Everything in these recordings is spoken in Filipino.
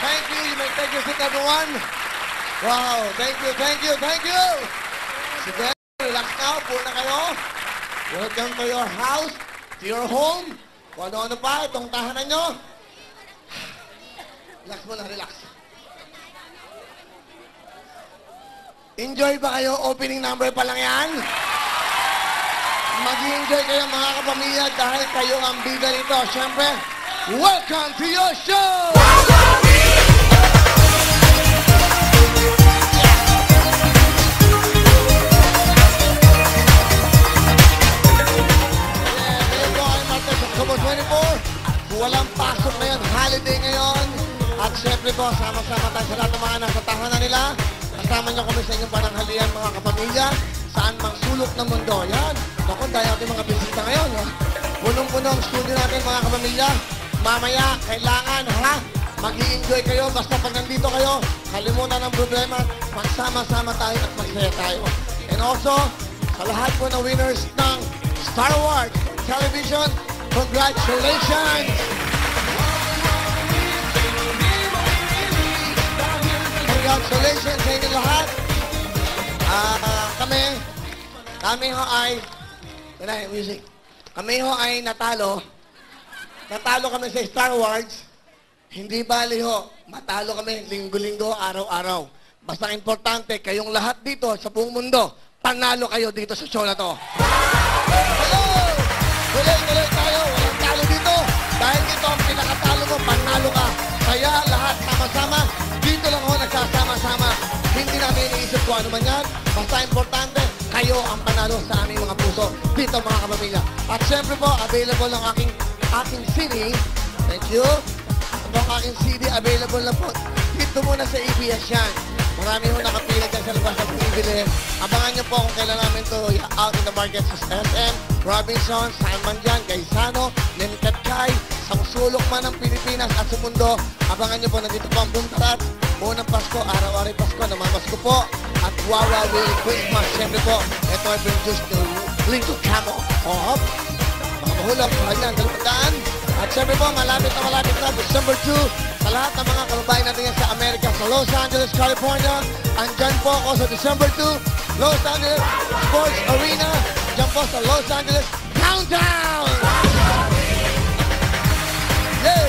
Thank you. You may take your seat, everyone. Wow. Thank you, thank you, thank you. Sige, relax now. Puna kayo. Welcome to your house, to your home. Kung ano-ano pa, itong tahanan nyo. Relax muna, relax. Enjoy ba kayo? Opening number pa lang yan. Mag-enjoy kayo mga kapamilya dahil kayo ang bida nito. Siyempre, welcome to your show! Ngayon po ay Martes, October 24. Walang pasok ngayon, holiday ngayon. At siyempre po, sama-sama tayo sa lahat ng mga nasa tahanan nila. Kasama niyo kami sa inyong pananghalian mga kapamilya. Saan mang sulok ng mundo. Yan. Naku, dahil ating mga bisita ngayon. Punong-puno ang studio natin mga kapamilya. Mamaya, kailangan ha, mag-i-enjoy kayo. Basta pag nandito kayo, kalimutan ang problema. Magsama-sama tayo at magsaya tayo. And also, sa lahat po na winners ng Star Wars Television, congratulations! Congratulations sa inyo lahat. Kami ho ay, music. Kami ho ay natalo. Natalo kami sa Star Wars. Hindi bali ho, matalo kami linggo-linggo, araw-araw. Basta importante, kayong lahat dito sa buong mundo, panalo kayo dito sa show na to. Hello! Tuloy-tuloy tayo, walang talo dito. Dahil dito ang pinakatalo mo, panalo ka. Kaya lahat sama-sama, dito lang ho nagsasama-sama. Hindi namin iniisip kung ano man yan. Basta importante, kayo ang panalo sa aming mga puso. Dito mga kapamilya. At syempre po, available ang aking CD. Thank you. Ito ang aking CD, available na po. Dito muna sa EBS yan. Marami ho nakapila dyan sa labas na bumibili. Abangan nyo po kung kailan namin ito out in the market sa SM, Robinson, saan man dyan, Gaisano, Limited Kai, sa sulok man ng Pilipinas at sa mundo. Abangan nyo po, nandito po ang Buntarat. Unang Pasko, araw-araw Pasko, namamasko po. At Wawa Willy Christmas. Siyempre po, ito ay produce to Lito Camo. Mga mahulog, mahal yan, dalapagdaan. At siyempre po, malapit na December 2, sa lahat ng mga kababayan natin yan sa Amerika, sa Los Angeles, California. Andyan po ako sa December 2, Los Angeles Sports Arena. Diyan po sa Los Angeles Countdown! Yay!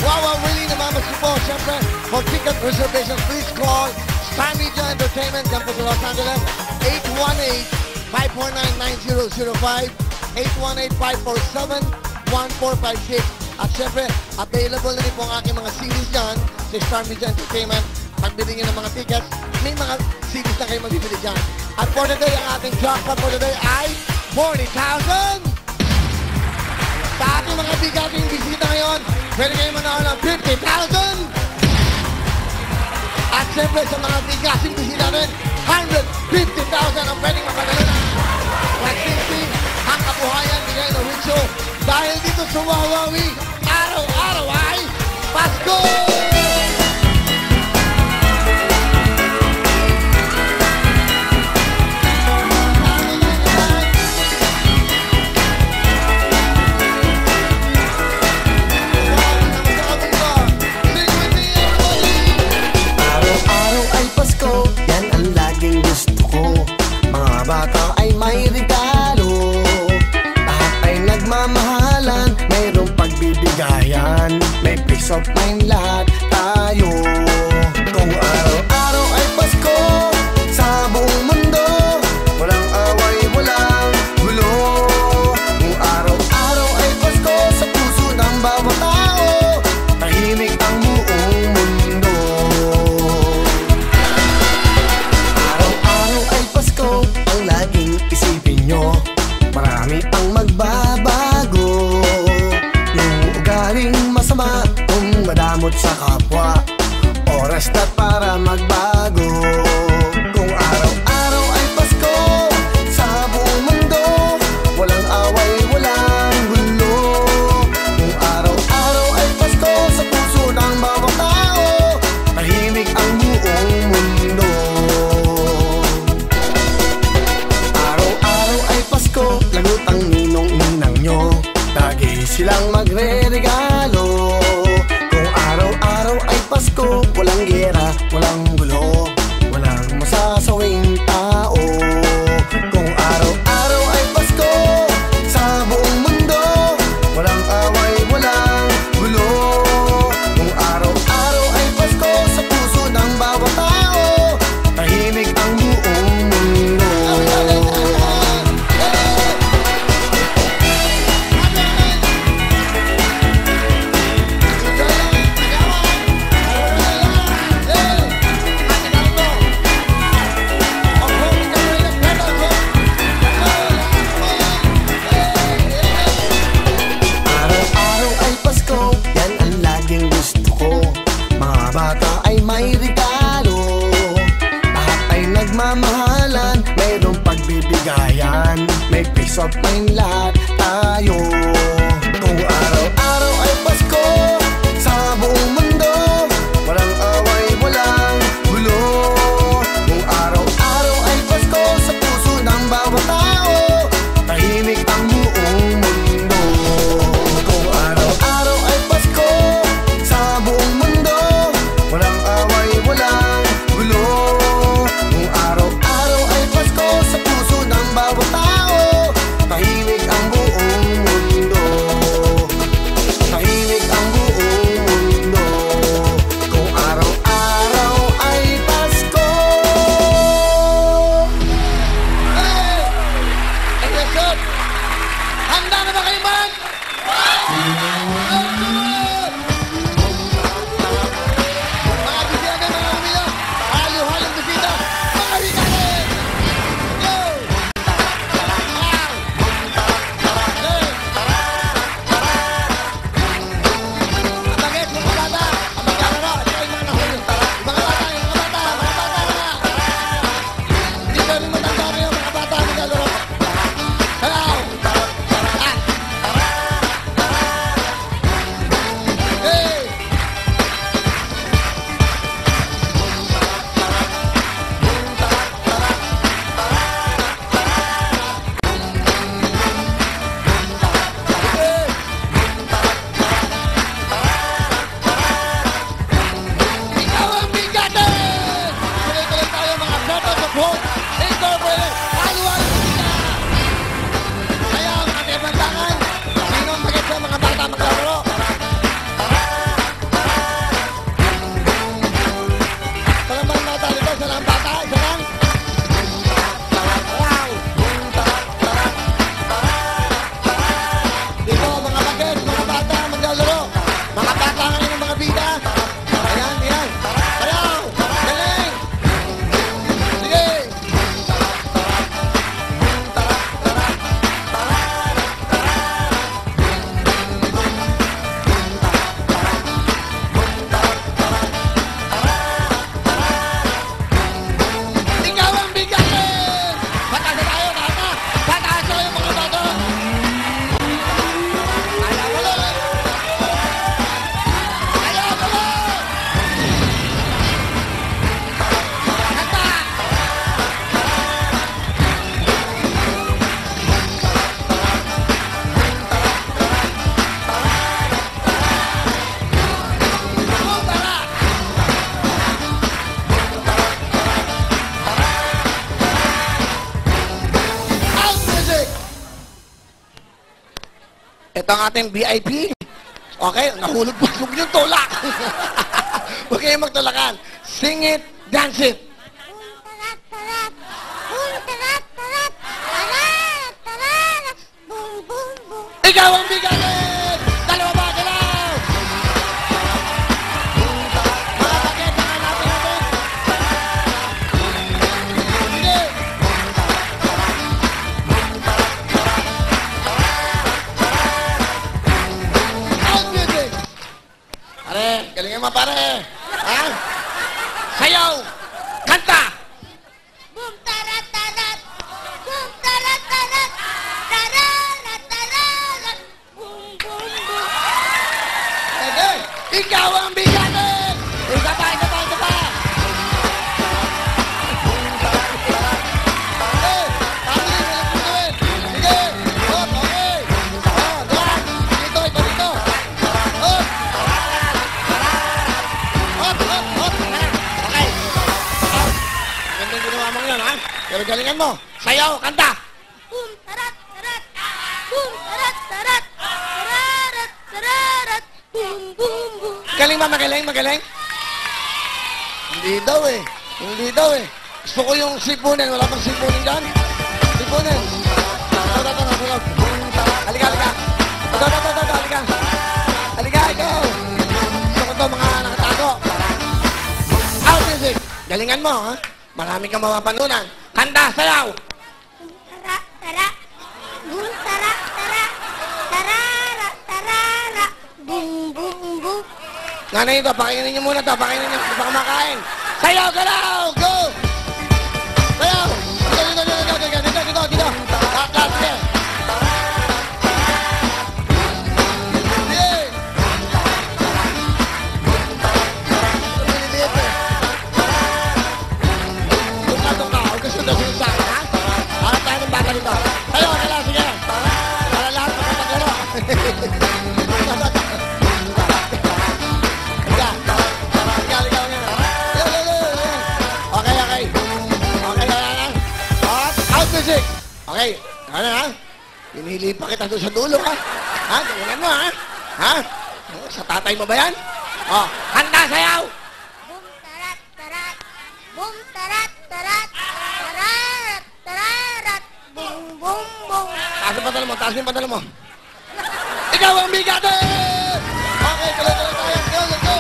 Wawa Willy, namamasko po. Siyempre, for ticket reservations, please call Star Media Entertainment. Diyan po sa Los Angeles, 818-549-9005, 818-547-1456. At syempre, available na rin po ang aking mga CDs dyan sa Star Media Entertainment. Pagbili nyo ng mga tickets, may mga CDs na kayo mabibili dyan. At for today, ang ating jackpot for today ay 40,000! Sa ating mga bigating bisita ngayon, pwede kayo manaw ng 50,000! At syempre, sa mga bigating bisita natin, 150,000 ang pwedeng mapadala na. Like ang kabuhayan, bigay na Richo. Dahil dito sa Wawawi, araw-araw ay Pasko! Araw-araw ay Pasko, yan ang laging gusto ko. Mga bata ay may regalo, lahat ay nagmamahalan, mayroong pagbibigayan, may peace of mind lahat tayo. Kung araw-araw ay Pasko, sa buong mundo, walang away, walang gulo. Kung araw-araw ay Pasko, sa puso ng bawat tao, tahimik ang buong mundo. Araw-araw ay Pasko, ang laging isipin nyo, marami ang magbabago. Yung ugaling masama, kung madamot sa kapwa, oras na para magbago. Kung araw-araw ay Pasko, sa buong mundo, walang away, walang gulo. Kung araw-araw ay Pasko, sa puso ng bawat tao, tahimik ang buong mundo. Araw-araw ay Pasko, lagot ang ninong-ninang nyo, lagi silang magre-regalo. Kung araw-araw ay Pasko, bata ay may regalo, lahat ay nagmamahalan, mayroong pagbibigayan, may peace of mind lahat tayo. Kung araw-araw ay Pasko sa buong mundo, walang away, walang gulo. Kung araw-araw ay Pasko sa puso ng bawat tao, tahimik ang buong mundo. Kung araw-araw ay Pasko sa buong mundo, walang away, walang gulo. Kung araw-araw ay Pasko sa puso ng bawat tao, tahimik ang buong mundo. Tahimik ang buong mundo. Kung araw-araw ay Pasko. Hey! Attention! Handa na ba kayo man? Mga bisita, mga kumila, halo-halong bisita, mga bikanin! Go! Wow! Hey! Ang bagay, mga bata, ang magkalaro, at saka yung mga nahulog. Mga bata, mga bata! Hindi ko rin matanda kayo, mga bata, magkalaro. Hello! Hey! Ikaw ang bigatin! Tuloy-tuloy tayo mga photos of hope. Incorporated. Halo-halo bisita! Kaya ang ating bandangan, sino ang magit sa mga bata maglalaro? Salamat mga tali ko, salamat bata, isa lang. Wow! Dito mga bagets, mga bata maglalaro. Mga bata ngayon ng mga bida. Ayan, ayan. Ayaw! Galing! Sige! Ikaw ang bigatin! Pataas na tayo, taas na! Pataas na yung mga bata! Ayaw mo lang! Ayaw mo lang! Kanta! Tara! Out music! Ito ang ating VIP. Okay, nahulog pa. Huwag niyong tulak. Huwag kayong magtulakan. Sing it, dance it. Tarat, tarat, boom, tarat, tarat, tarat, tarat, boom, boom, boom. Ikaw ang bigatin! Dalawa ba galaw? Mga bagay, hanapin natin. Sige! Out music! Pare, galingan mo pare. Ha? Sayaw! Kanta! Boom, tarat, tarat, boom, tarat, tarat, tararat, tararat, boom, boom, boom. Sige! Ikaw ang bigatin! Isa pa, isa pa, isa pa! Sige! Tama rin, walang putuin! Sige! Hop, okay! Oh, doon! Dito, ito, dito! Hop! Hop, hop, hop! Okay! Hop! Maganda yung ginawa mo ngayon, ha? Pero galingan mo! Sayaw, kanta! Boom, tarat, tarat, boom, tarat, tarat, tararat, tararat, boom, boom, boom. Galing ba? Magaling? Magaling? Hindi daw eh. Hindi daw eh. Gusto ko yung sipunin. Wala bang sipunin dyan? Sipunin. Ito. Halika, halika. Ito. Halika. Halika, ikaw. Gusto ko ito mga nakatago. Out music. Galingan mo, ha? Marami kang mapapanunan. Kanta, sayaw. Boom, tara, tara, boom, tara, tara, tarara, tarara, boom, boom, boom. Nanay ito, pakinggan niyo muna ito. Pakinggan niyo, baka kumakain. Sayaw, galaw! Go! Sayaw! Dito. Lahat, sige. Sige. Maliliit eh. Doon ka. Huwag ka sunod sa akin, ha? Harap tayo ng bata dito. Sayaw, galaw, sige. Para lahat makapaglaro. Music. Okay, ano ha? Pinili pa kita doon sa dulo ha? Ha? Galingan mo ha? Ha? Sa tatay mo ba yan? Oh, handa sayaw! Boom, tarat, tarat. Boom, tarat, tarat. Tararat, tararat. Boom, boom, boom. Taas yung pantalon mo, taas yung pantalon mo. Ikaw ang bigate! Okay, tuloy tayo. Let's go!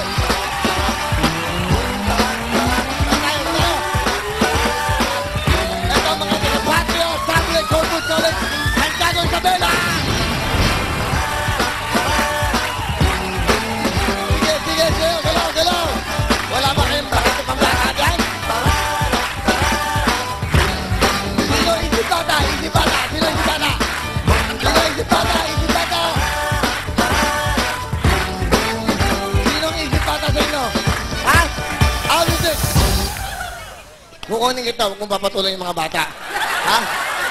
Ito mga taga-patrio, Samuel Corpus College, Santiago Isabela! Sige, galaw. Wala ba kayong bakit pang bata dyan? Sino isip bata? Sino isip bata? Sinong isip bata sa inyo? Ha? Music! Kukunin kita, huwag mong papatuloy yung mga bata. Ha?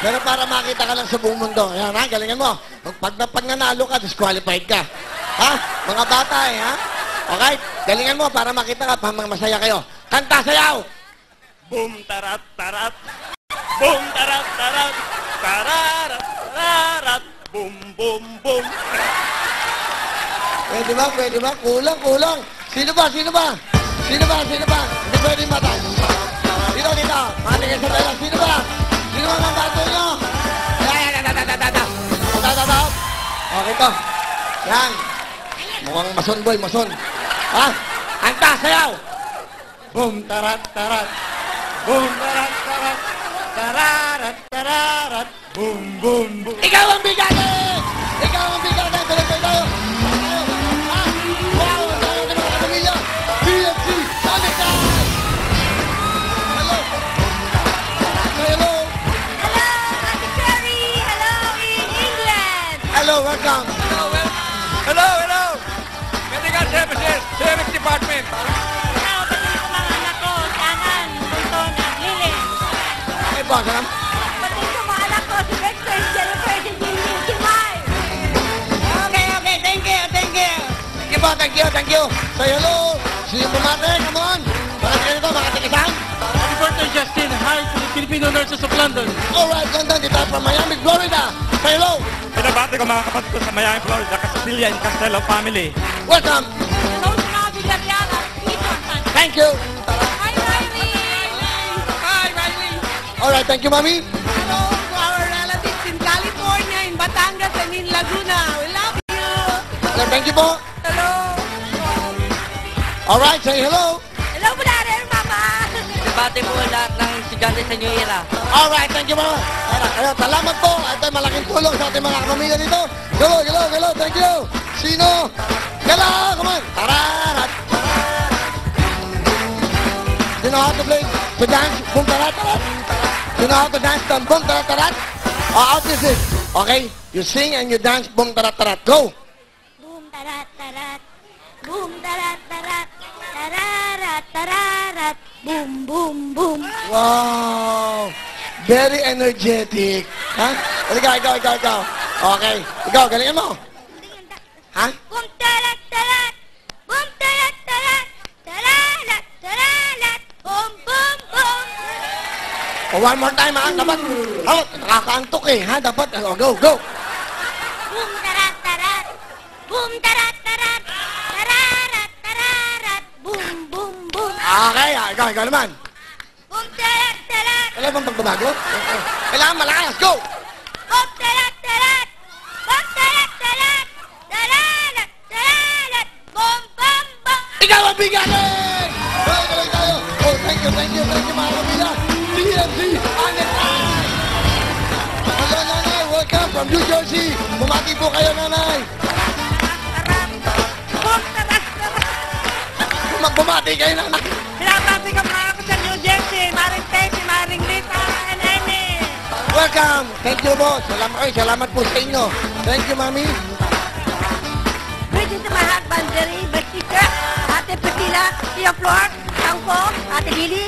Pero para makita ka lang sa buong mundo. Ayan ha, galingan mo. Pag nanalo ka, disqualified ka. Ha? Mga bata eh, ha? Okay? Galingan mo para makita ka, masaya kayo. Kanta, sayaw! Boom, tarat, tarat. Boom, tarat, tarat. Tararat, tararat. Boom, boom, boom. Pwede ba? Kulang. Sino ba? Hindi pwede mata. Dito. Mga tingin sa pera. Sino ba ang bato nyo? Okay to. Yan. Mukhang mason. Ha? Anta, sayaw! Boom, tarat, tarat. Boom, tarat, tarat. Tararat, tararat. Boom, boom, boom. Ikaw ang bigate! Tuloy tayo. Ha? Wow, ang tayo ng mga pamilya. PFC, Sonic! Hello. Hello, Ate Cherry. Hello, in England. Hello, welcome. Hello. Medical Services, Service Department. Hello, pati ko mga anak ko, si Anan, Bunton, at Lilin. Okay po, salam. Pati ko mga anak ko, si Victor, si Jennifer, si Jimmy, si Mike. Okay, thank you. Thank you. Say hello. Sino bumate? Come on. Bakit kayo dito? Mga tikisan? Happy birthday, Justin. Hi to the Filipino nurses of London. Alright, London. Kita from Miami, Florida. Say hello. Pinabati ko mga kapatid ko sa Miami, Florida, Castilla and Castello family. Welcome. Hello, si mga Villarreal, at Ethan. Thank you. Hi, Riley. Hi, Riley. Alright, thank you, Mami. Hello to our relatives in California, in Batangas, and in Laguna. We love you. Alright, thank you po. Hello. Alright, say hello. Hello, brother, mama. Bati po lahat ng estudyante sa New Era. Alright, thank you, Mama. Salamat po. Ito malaking tulong sa ating mga kapamilya dito. Hello. Thank you. Sino? Hello, come on. Tararat. You know how to play, to dance, boom, tarat, tarat? You know how to dance, boom, tarat, tarat? How this is? Okay, you sing and you dance, boom, tarat, tarat. Go. Boom, tarat, tarat. Boom, tarat, tarat. Tararat, tararat. Boom, boom, boom. Wow. Very energetic. Ha? Ikaw. Okay. Ikaw, galingan mo. Ha? Boom, tarat, tarat. Boom, tarat, tarat. Tararat, tararat. Boom, boom, boom. One more time, ha? Dapat, nakakaantok eh, ha? Dapat, go. Boom, tarat, tarat. Boom, tarat, tarat. Tararat, tararat. Boom, boom, boom. Okay, ikaw naman. Boom, tarat, tarat. Wala bang pagbabago? Kailangan malakas, go! Boom, tarat, tarat. Boom, tarat, tarat. Tararat, tararat. Boom, boom, boom. Ikaw ang bigatin! Tuloy tayo. Oh, thank you, mga kapila. TNT, Anet Ay! Hello, nanay. Welcome from New Jersey. Bumati po kayo, nanay. Boom, tarat, tarat. bumati kayo ng... Pinapati ka mga ako sa New Jersey, Maring Tessie, Maring Lita, and Amy. Welcome! Thank you po. Salamat po sa inyo. Thank you, Mami. Greetings to my husband, Jerry, my sister, Ate Priscilla, Tia Flor, Tangko, Ate Lily,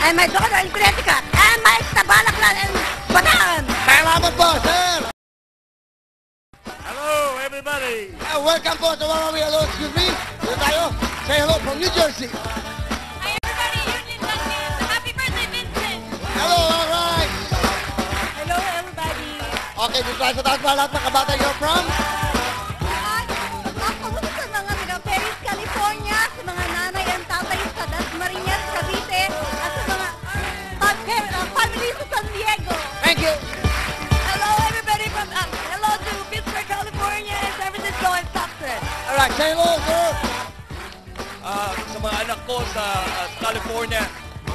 and my daughter in Connecticut, and my Tabalaklan and Bataan. Salamat po, sir. Hello, everybody. Welcome po sa Wawawi. Hello, excuse me. Dito tayo. Say hello from New Jersey. Hi everybody, Union Justice. Happy birthday, Vincent. Hello, all right. Hello, everybody. Okay, dito tayo sa taas para lahat ng kabata. You're from? Ako sa mga taga Perris, California, sa mga nanay and tatay sa Dasmariñas, Cavite, at sa mga family sa San Diego. Thank you. Hello everybody from, hello to Pittsburgh, California, and San Francisco and Stockton. All right, say hello, sir. Sa mga anak ko sa California.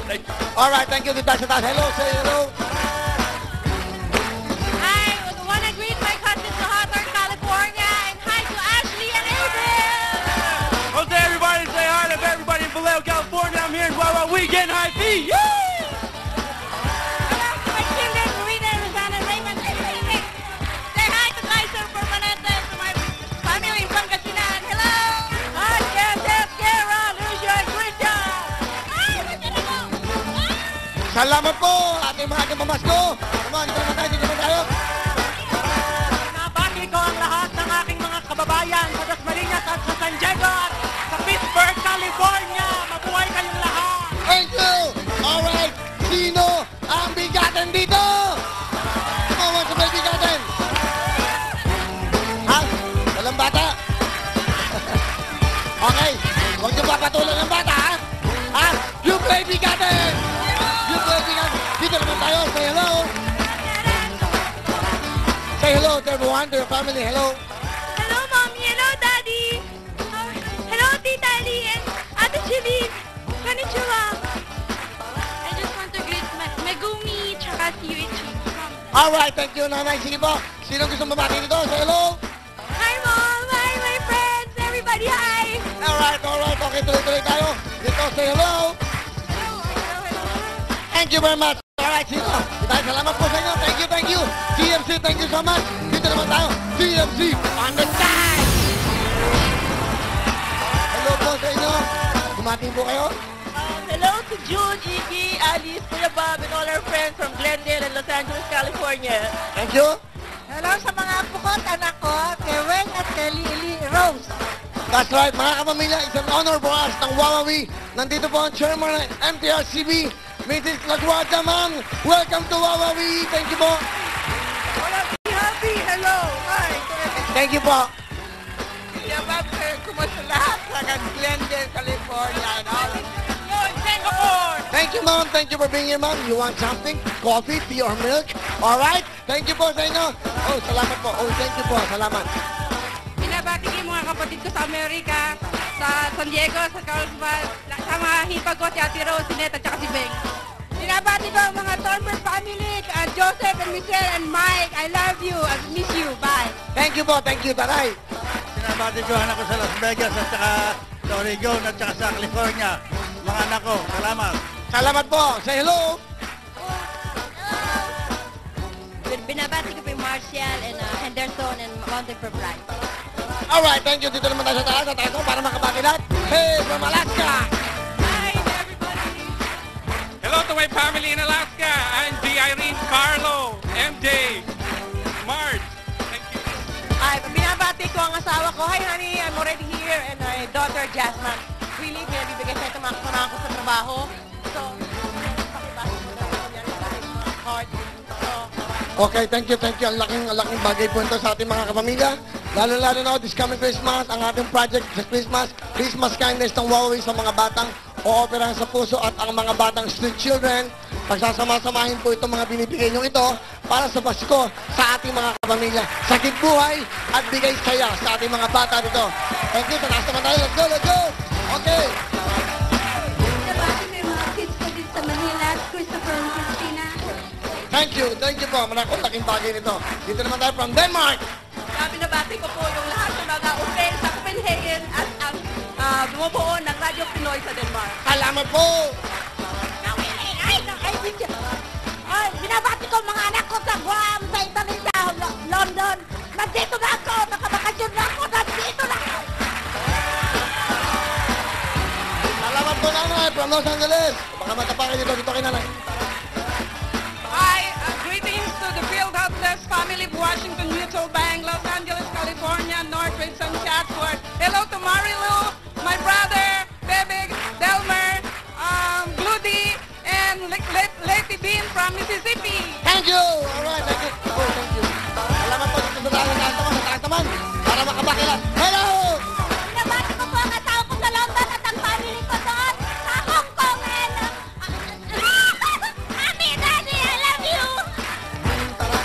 Like, All right, thank you. Dito tayo sa taas. Hello, say hello. I want to greet my cousins to Hawthorne, California, and hi to Ashley and April. Jose, everybody say hi to everybody in Vallejo, California. I'm here in Wawa. We getting high feet. Hello to my children, Marina, Rosanna, and Raymond. Say hi to Kaiser Permanente, to my family in Pangasinan. Hello. Hi, Joseph, Kara, Lucio, and Christian. Hi, what's your name? Salamat po, ating mga kapamasko. Come on, dito naman tayo. Pinabati ko ang lahat ng aking mga kababayan sa Dasmariñas at sa San Diego at sa Pittsburgh, California. Mabuhay kayong lahat. Thank you. All right, sino ang bigatin dito? Come on, what's the bigatin? Ha? Walang bata? Okay, huwag niyo papatulan ng bata, ha? Ha? You play bigatin! You play bigatin! Dito naman tayo, say hello. Say hello to everyone, to your family, hello. Hello, Mommy. Hello, Daddy. Hello, Tita Ali and Ate Chilin. Konnichiwa. I just want to greet Megumi tsaka si Yuichi. All right, thank you, nanay. Sige po, sino gusto mabati dito? Say hello. Hi, Mom. Hi, my friends. Everybody, hi. All right, okay, tuloy-tuloy tayo. Dito, say hello. Thank you very much. Alright, sino? Dahil salamat po sa inyo. Thank you. TMC, thank you so much. Dito naman tayo. TMC on the side. Hello po sa inyo. Dumating po kayo. Hello to June, Iggy, Alice, Kuya Bob, and all our friends from Glendale and Los Angeles, California. Thank you. Hello sa mga apo ko at anak ko, kay Wen at kay Lily Rose. That's right, mga kapamilya. It's an honor for us ng Wawawi. Nandito po ang chairman ng MTRCB, Mrs. Laguardia, ma'am. Welcome to Wawawi. Thank you po. Happy, hello, hi to everyone. Thank you po. Kuya Bob, kumusta lahat sa Glendale, California, and all of Singapore. Thank you, ma'am. Thank you for being here, ma'am. You want something? Coffee, tea, or milk? All right? Thank you po sa inyo. Oh, salamat po. Oh, thank you po. Salamat. Binabati ko yung mga kapatid ko sa Amerika, sa San Diego, sa Carlsbad, sa mga hipag ko, si Ate Rose, si Neta, at si Beng. Binabati ko ang mga Thornburg family, Joseph and Michelle and Mike. I love you. I miss you. Bye. Thank you po. Thank you, taray. Sinabati ko anak ko sa Las Vegas at saka sa Oregon at saka sa California. Mga anak ko, salamat. Salamat po. Say hello. Binabati ko po yung Marshall and Henderson and Mountain for Pride. All right. Thank you. Dito naman tayo sa taas. Sa taas ko para makabati lahat. Hey, from Alaska. Hi, everybody. Hello to my family in Alaska. Angie, Irene, Carlo, MJ, Marge. Thank you. Ay, binabati ko ang asawa ko. Hi, honey, I'm already here. And my daughter, Jasmine. Really, pinabibigay sa ito mga kasama ko sa trabaho. So, pakibasa mo na ako yan kahit mga hard. So, Okay, thank you. Ang laking bagay po ito sa ating mga kapamilya. Lalo-lalo na this coming Christmas, ang ating project sa Christmas Kindness ng Wawawi sa mga batang ooperahan sa puso at ang mga batang street children. Pagsasama-samahin po itong mga binibigay nyo ito para sa Pasko sa ating mga kapamilya. Sakit buhay at bigay saya sa ating mga bata dito. Thank you. Taas naman tayo. Let's go. Okay. Binabati ko yung mga kids ko dito sa Manila, Christopher and Christina. Thank you po. Laking bagay nito. Dito naman tayo from Denmark. binabati ko po yung lahat ng mga hotel sa Copenhagen at ang bumubuo ng Radyo Pinoy sa Denmark. Salamat po! Ay, binabati ko mga anak ko sa Guam, sa Italy, sa London. Nandito na ako, nakabakasyon na ako, nandito na ako. Salamat po, nanay, from Los Angeles. Baka matapakin dito kay nanay. Hi, greetings to the Field Houseless family of Washington Mutual Bank, Los Angeles, California, Northway, St. Chatsworth. Hello to Marilu, my brother, Bebe, Delmer, Bloody, and Lady Bean from Mississippi. Thank you! Alright, thank you. Oh, thank you. Salamat po dito sa taas naman, para makabakilan. Hello! Binabati ko po ang asawa ko sa London at ang family ko doon sa Hong Kong. And, Mommy, Daddy, I love you.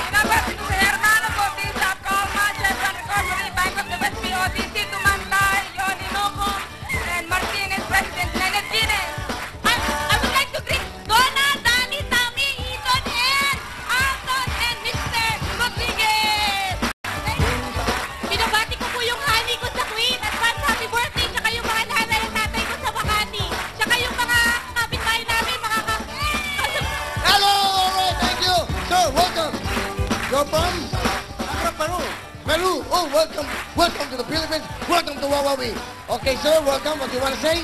Binabati ko sa hermano ko, Tisa Colma, Chevron Recovery Bank of the West PODC, Tumantay, Yoni Noco, and Martinez, President Neneth Gines. I would like to greet Donna, Danny, Tommy, Ethan, and Anton, and Mr. Rodriguez. Binabati ko po yung honey ko sa Queen. Advance happy birthday. Tsaka yung mga nanay at tatay ko sa Makati. Tsaka yung mga kapitbahay namin, mga Hello! Alright, thank you. Sir, welcome. You're from? Peru. Peru. Oh, welcome. Welcome to the Philippines. Welcome to Wawawi. Okay, sir, welcome. What do you want to say?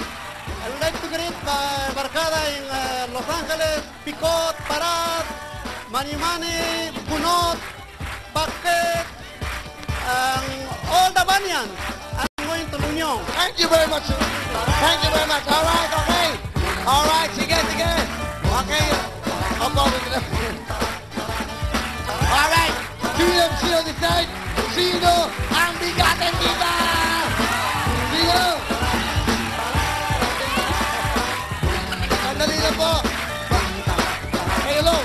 I'd like to greet my barkada in Los Angeles, Picot, Parad, Mani-Mani, Bunot, Bakit, all the Banyans. I'm going to Lunyong. Thank you very much, sir. Thank you very much. Alright, okay. Alright, sige. Okay. Alright, GMC on the side. Sino ang bigatin kita? Sino? Sandali na po. Hey, hello.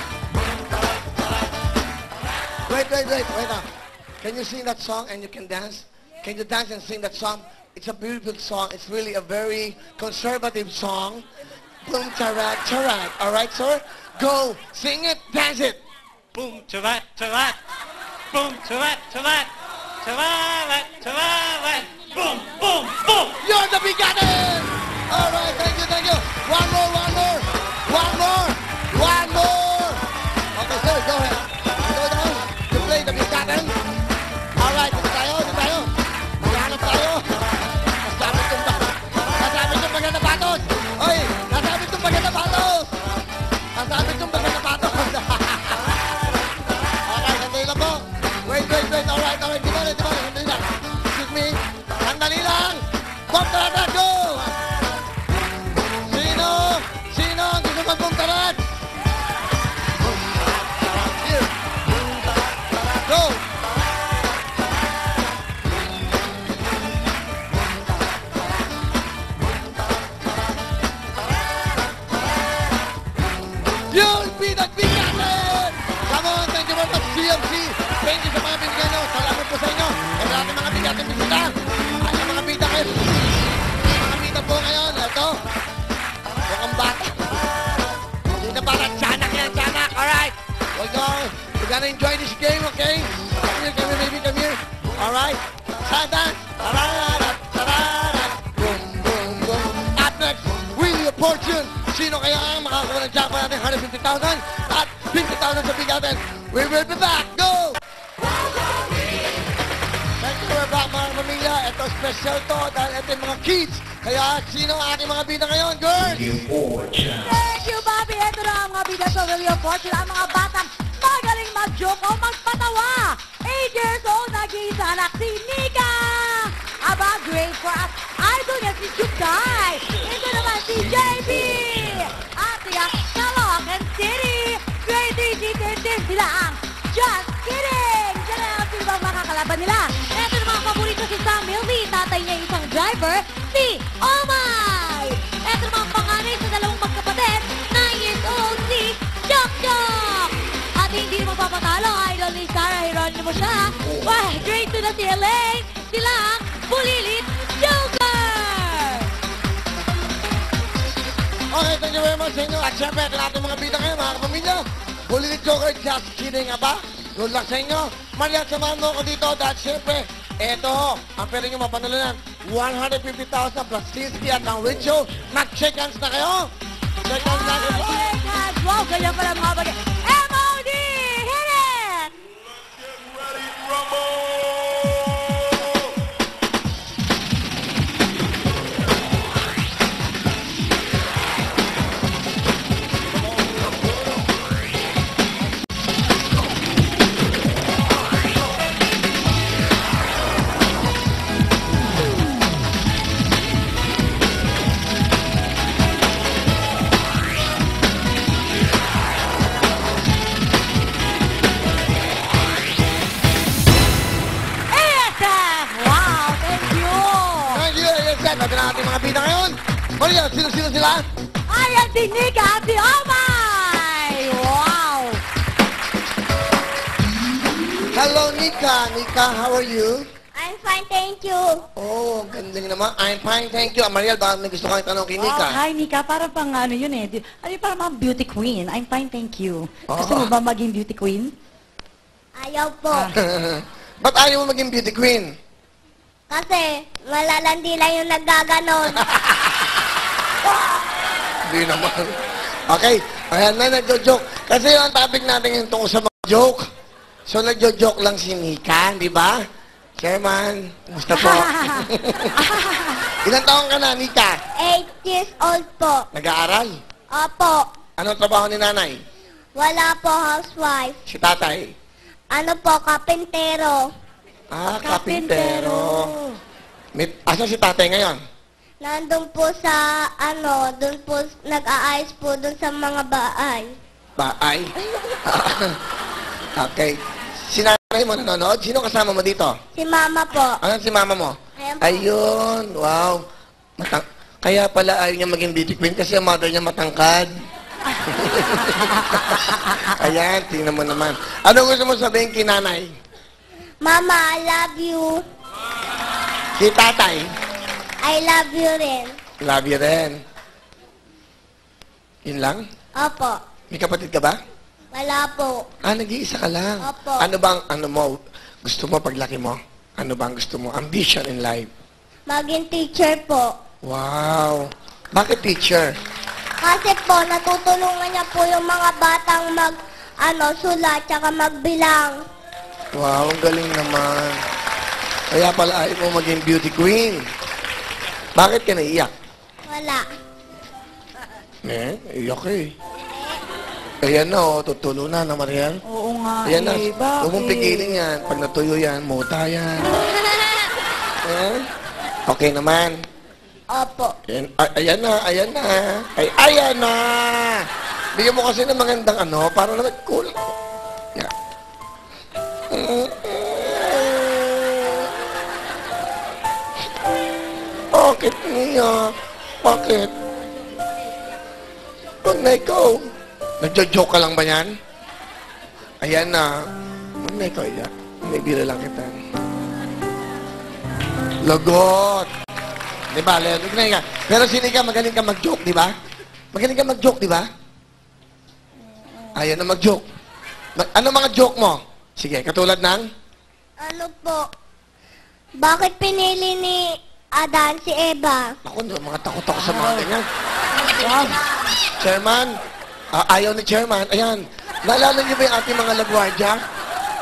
Wait now. Can you sing that song and you can dance? Can you dance and sing that song? It's a beautiful song. It's really a very conservative song. Boom, charat, charat. All right, sir? Go, sing it, dance it. Boom, charat, charat. Boom, charat, charat. Charat, charat. Boom, boom, boom. You're the bigatin! All right, thank you. One more. Okay, sir, go ahead. Go down to play the bigatin. All right, dito tayo. Maghanap tayo. Nasabit yung maganda patos. Oy, nasabit yung maganda patos. Okay, sandali lang po. Wait. All right. Di ba? Sandali lang. Excuse me. Sandali lang. Bump tarat, go! Sino ang gusto mag-bump tarat? Here. Go! You'll be the bigatin! Come on, thank you very much, CMC. Thank you sa mga binigyan nyo. Salamat po sa inyo. At lahat ng mga bigatin bisita. At yung mga bida kayo. Mga bida po ngayon. Ito. Mukhang bata. Hindi na para tiyanak yan, tiyanak. Alright. We're gonna enjoy this game, okay? Come here, baby, come here. Alright. Dance. Tararat. Boom. Up next, Willie of Fortune. Sino kaya ang makakuha ng jackpot natin? 150,000 at 50,000 sa bigatin. We will be back. Go! Thank you for back, mga pamilya. Ito special to dahil ito yung mga kids. Kaya sino ang ating mga bida ngayon, girls? Thank you, Bobby. Ito na ang mga bida sa Willie of Fortune. Ang mga batang magaling mag-joke o magpatawa. 8 years old, nag-iisa anak si Nika. Aba, great for us. Idol niya si Juday. Ito naman si JB. At siya, Caloocan City. Grade 3 cheaters din sila ang Just Kidding. Diyan na ang sino bang makakalaban nila. Ito naman ang paborito si Sam Milby. Tatay niya isang driver, si Omay. Ito naman ang panganay sa dalawang magkapatid, 9 years old, si Chok Chok. At hindi naman papatalo, idol ni Sarah Hieronimo siya. Wah, grade 2 na si Elaine. Sila ang Bulilit Joker. Okay, thank you very much sa inyo. At syempre, ito natin mga bida ngayon, mga kapamilya. Bulilit Joker, Just Kidding, aba? Good luck sa inyo. Marian, samahan mo ako dito dahil syempre, eto, ang pwede nyo mapanalunan. 150,000 plus 50 at ang with you. Mag-check hands na kayo. Check hands na kayo. Shake hands. Wow, ganyan pala mga bagay. MOD! Hit it! ASF! Wow, thank you! Thank you, ASF. Natin ang ating mga bida ngayon. Maria, sino sila? Ayan si Nika at si Omay! Wow! Hello, Nika. Nika, how are you? I'm fine, thank you. Oh, gandang naman. I'm fine, thank you. Mariel, baka may gusto kang itanong kay Nika. Hi, Nika. Para pang ano yun eh. Ano yung parang mga beauty queen? I'm fine, thank you. Gusto Oh. mo ba maging beauty queen? Ayaw po. Ba't ayaw mo maging beauty queen? Kasi malalandi lang yung naggaganon. Hindi naman. Okay, ayan na, nagjo-joke. Kasi yung topic natin yung tungkol sa mga joke. So, nagjo-joke lang si Nika, di ba? Chairman, gusto po. Ilang taon ka na, Nika? 8 years old po. Nag-aaral? Opo. Anong trabaho ni nanay? Wala po, housewife. Si tatay? Ano po, kapintero. Ah, kapintero. Asan si tatay ngayon? Nandun po sa, dun po, nag-aayos po dun sa mga bahay. Baay? Okay. Si nanay mo nanonood? Sino kasama mo dito? Si mama po. Ano si mama mo? Ayan po. Ayun, wow. Kaya pala ayaw niya maging beauty queen kasi ang mother niya matangkad. Ayan, tingnan mo naman. Ano gusto mo sabihin kay nanay? Mama, I love you. Si tatay? I love you rin. Love you rin. Yun lang? Opo. May kapatid ka ba? Wala po. Ah, nag-iisa ka lang. Opo. Ano bang, gusto mo paglaki mo? Ano bang gusto mo? Ambition in life? Maging teacher po. Wow. Bakit teacher? Kasi po, natutulungan niya po yung mga batang sulat, tsaka magbilang. Wow, ang galing naman. Kaya pala ayaw mo maging beauty queen. Bakit ka naiyak? Wala. Iyak eh. Ayan na, oh, tutulo na, Mariel. Oo nga Ayan na, eh. Bakit? huwag mong pigilin yan. Pag natuyo yan, muta yan. Ayan. Okay naman. Opo. Ayan na, ayan na. Ayan na! Bigyan mo kasi ng magandang para naman cool. Yeah. Bakit niya? Bakit? Huwag na ikaw. Nagjo-joke ka lang ba yan? Ayan na. Huwag na ikaw iyak. May bira lang kita. Lagot! Di ba? Huwag na ikaw. Pero sini ka, magaling ka mag-joke, di ba? Magaling ka mag-joke, di ba? Ayan na mag-joke. Ano mga joke mo? Sige, katulad ng? Ano po? Bakit pinili ni Adan si Eva? Ako, mga takot ako sa mga ganyan. Wow. Chairman, ayaw ni Chairman. Ayan. Naalala niyo ba yung ating mga lagwardya?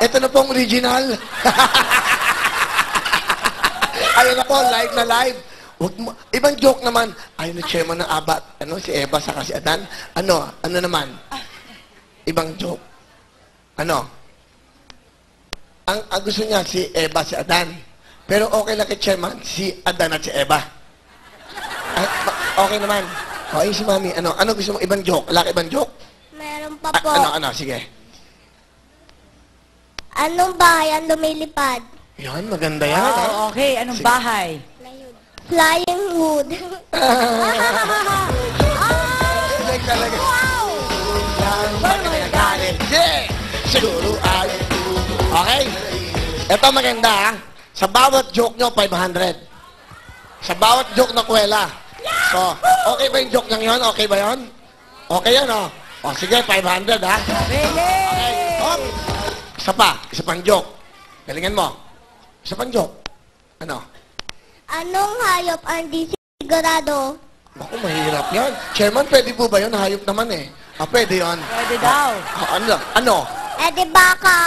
Ito na pong original. Ayun na po, live na live. Ibang joke naman. Ayaw ni Chairman ng Abat. Si Eva saka si Adan. Ano naman? Ibang joke. Ang gusto niya si Eva, si Adan. Pero okay lang kay Chairman, si Adan at si Eva. Okay naman. Okay, si Mami. Ano gusto mo? Ibang joke? Wala ka ibang joke? Meron pa po. Sige. Anong bahay ang lumilipad? Yan, maganda yan. ha? Oh, okay, anong Sige. bahay? Flying wood. Like talaga. Wow! Yeah! Siguro ay... Okay. Ito maganda ha. Sa bawat joke nyo, 500. Sa bawat joke na kwela. So, okay ba yung joke nang yun? Okay ba yun? Okay yan, oh. O, sige, 500, ha? Okay. Oh. Isa pang joke. Galingan mo. Isa pang joke. Ano? Anong hayop ang di sigurado? Ako, mahirap yan. Chairman, pwede po ba yun? Hayop naman eh. Ah, pwede yun. Pwede daw. Ah, ano? Ano? Di baka.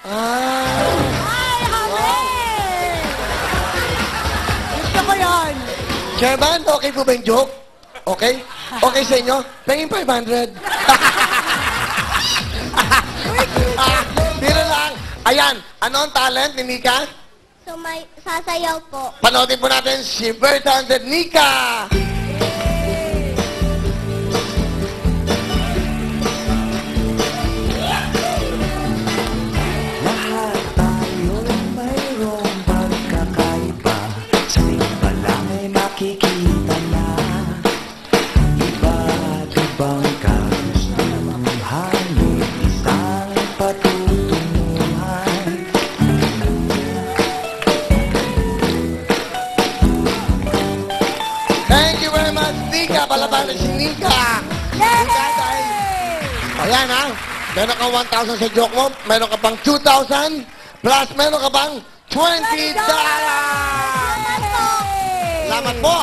Ah. Ay, hali! Gusto ko yun. Chairman, okay po ba yung joke? Okay? Okay sa inyo? Pengin 500. Biro lang. Ayan, ano ang talent ni Nika? Sasayaw po. Panoodin po natin si Very Talented Nika! Lahat tayo mayroong pagkakaiba. Sa iba lang ay makikita na iba't ibang kagustuhan, may isang patutunguhan. Thank you very much, Nika! Palabanan si Nika! Nika, dahil... Ayan ha, meron ka 1,000 sa joke mo, meron ka pang 2,000, plus meron ka pang $20! Salamat po!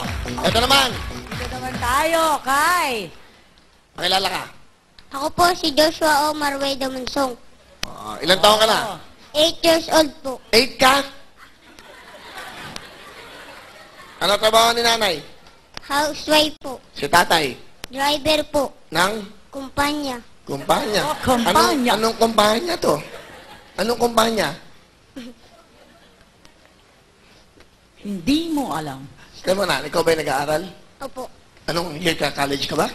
Ito naman, Ito naman tayo, Kai. pakilala ka. Ako po si Joshua Omar Wade Mansong. Ilan taon ka na? 8 years old po. 8 ka? Ano trabaho ni nanay? Housewife po. Si tatay? Driver po. Ng Kumpanya. kumpanya. Oh, kumpanya. Anong kumpanya to? Anong kumpanya? Hindi mo alam. Kaya mo na, ikaw ba'y nag-aaral? Opo. Anong year ka? College ka ba?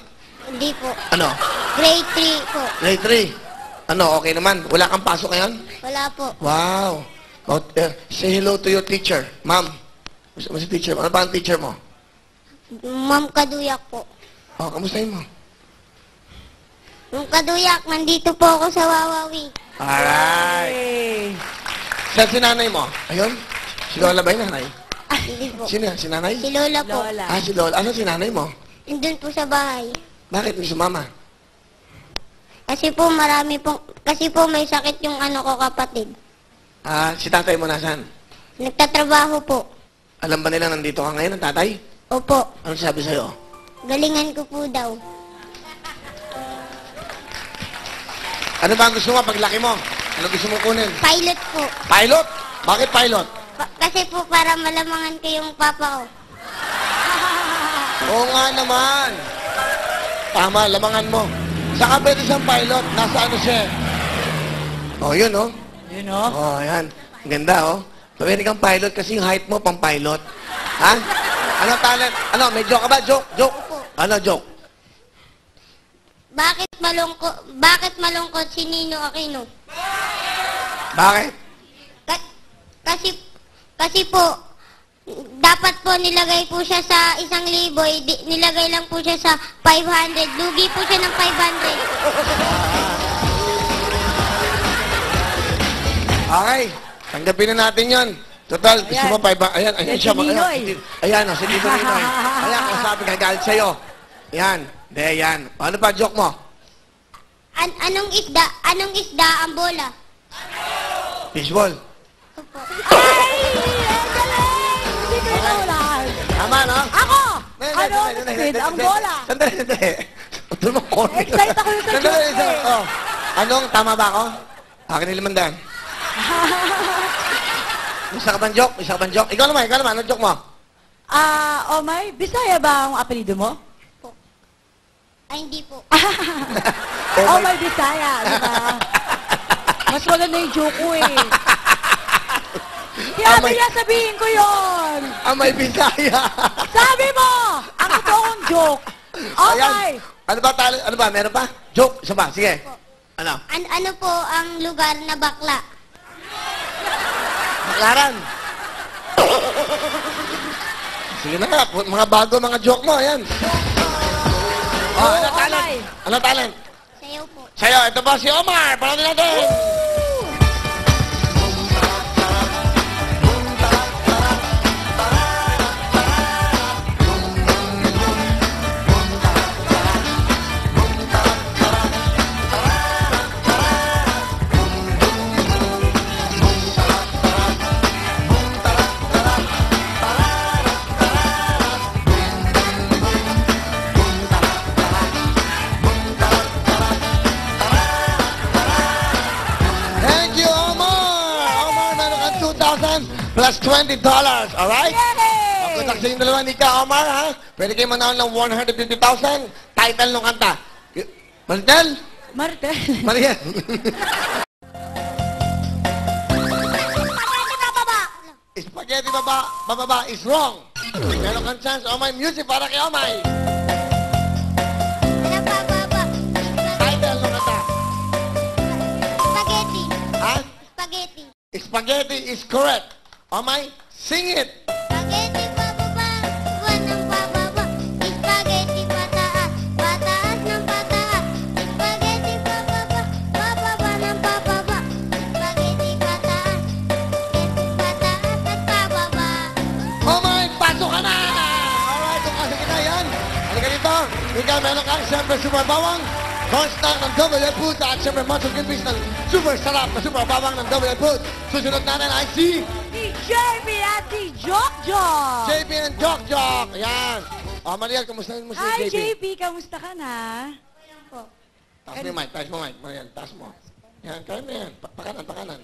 Hindi po. Ano? Grade 3 po. Grade 3. Ano, okay naman? Wala kang pasok ngayon? Wala po. Wow. Oh, say hello to your teacher. Ma'am. Gusto mo si teacher mo? Ano ba ang teacher mo? Ma'am Kaduyak po. Oh, kamustahin mo? Ma'am Kaduyak, nandito po ako sa Wawawi. Alright. Hey. Saan si nanay mo? Ayun? Si Lola ba yung nanay? Hindi po. Sino yan? Si nanay? Si Lola po. Lola. Ah, si Lola. Ano si nanay mo? Nandun po sa bahay. Bakit hindi sumama? Kasi po kasi po may sakit yung ano ko kapatid. Ah, si tatay mo nasaan? Nagtatrabaho po. Alam ba nila nandito ka ngayon, ang tatay? Opo. Ano sabi sa'yo? Galingan ko po daw. Ano ba ang gusto mo paglaki mo? Ano gusto mo kunin? Pilot po. Pilot? Bakit pilot? Kasi po para malamangan ko yung papa ko. Oo nga naman. Tama, lamangan mo. Saka pwede siyang pilot. Nasa ano siya? Oh, yun oh. Yun o. Oh, yan. Ang ganda oh. Pwede kang pilot kasi yung height mo pang pilot. Ha? Ano talent? Ano, may joke ka ba? Joke? Joke? Ano joke? Bakit malungkot si Nino Aquino? Bakit? Kasi po, dapat po nilagay po siya sa 1,000, nilagay lang po siya sa 500. Lugi po siya ng 500. Okay. Tanggapin na natin yon. Total, gusto Ayan. mo 500. Ayan, ayan Yan siya. si Ninoy. Ayan, oh, si Tito Ninoy. Ayan, kasabi ka galit sa'yo. Ayan. De, ayan. Ano pa joke mo? Anong isda ang bola? Fishball. Ay! Ang galing! Hindi ko ulan. Tama, no? Ako! Hindi, Ano ang hindi, speed? hindi, Ang hindi. bola. Sandali, sandali. Ito mo ko. Excite ako yung sa Sandali, joke sandali. eh. Oh. Anong, tama ba ako? Akin ni Limandaan. Isa ka bang joke? Isa ka bang joke? Ikaw naman. Ano joke mo? Omay, Bisaya ba ang apelido mo? Ay, hindi po. Omay Bisaya, di ba? Mas maganda yung joke ko eh. Kaya Amay- niya sabihin ko yon. May Bisaya. Sabi mo, ang totoong joke. Okay. Ano ba talent? Ano ba? Meron pa? Joke? Isa ba? Sige. Ano? Ano po ang lugar na bakla? Baklaran. Sige na nga. Mga bago mga joke mo. Ayan. Oh, ano talent? okay. Ano talent? Sayaw po. Sa'yo, ito ba si Omar? Panoodin natin. plus $20. Alright? Yay! Good luck sa inyong dalawa, Nika, Omar, ha? Pwede kayo manahon ng 150,000. Title ng kanta. Martel? Martel. Mariel. Spaghetti bababa is wrong. Meron kang chance, Omay. Music para kay Omay. Ano pa, Papa? Title ng kanta. Spaghetti. Ha? Spaghetti. Spaghetti is correct. Omay, sing it. Spaghetti pababa, buwan ng pababa. Spaghetti pataas, pataas ng pataas. Spaghetti pababa, pababa ng pababa. Spaghetti pataas, pataas at pababa. Omay, pasok ka na! Alright, kung kasi kita yan. Halika dito. Ika, meron kang siyempre super bawang. Constant ng Double L Foods at siyempre Monster Gilbis ng super sarap na super bawang ng Double L Foods. Susunod natin ay si Si JB at si Jok. JB and Jok Jok. Ayan. Mariel, kamusta mo si Hi, JB? JB. Kamusta ka na? Taas mo yung mic, taas mo mic. Mariel, taas mo. Yan, kaya mo yan. Pakanan, pakanan.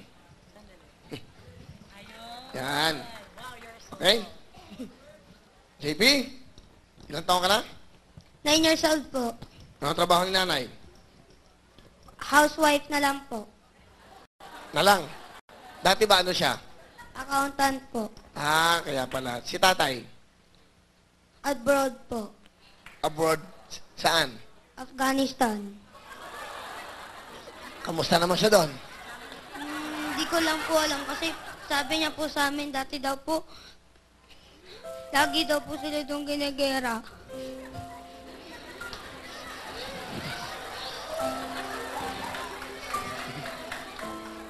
Yan. Okay? JB, ilang taon ka na? 9 years old po. Ano trabaho ni nanay? Housewife na lang po. Na lang. Dati ba ano siya? Accountant po. Ah, kaya pala. Si tatay? Abroad po. Abroad? Saan? Afghanistan. Kamusta naman siya doon? Hindi ko lang po alam kasi sabi niya po sa amin dati daw po, lagi daw po sila doon ginagera.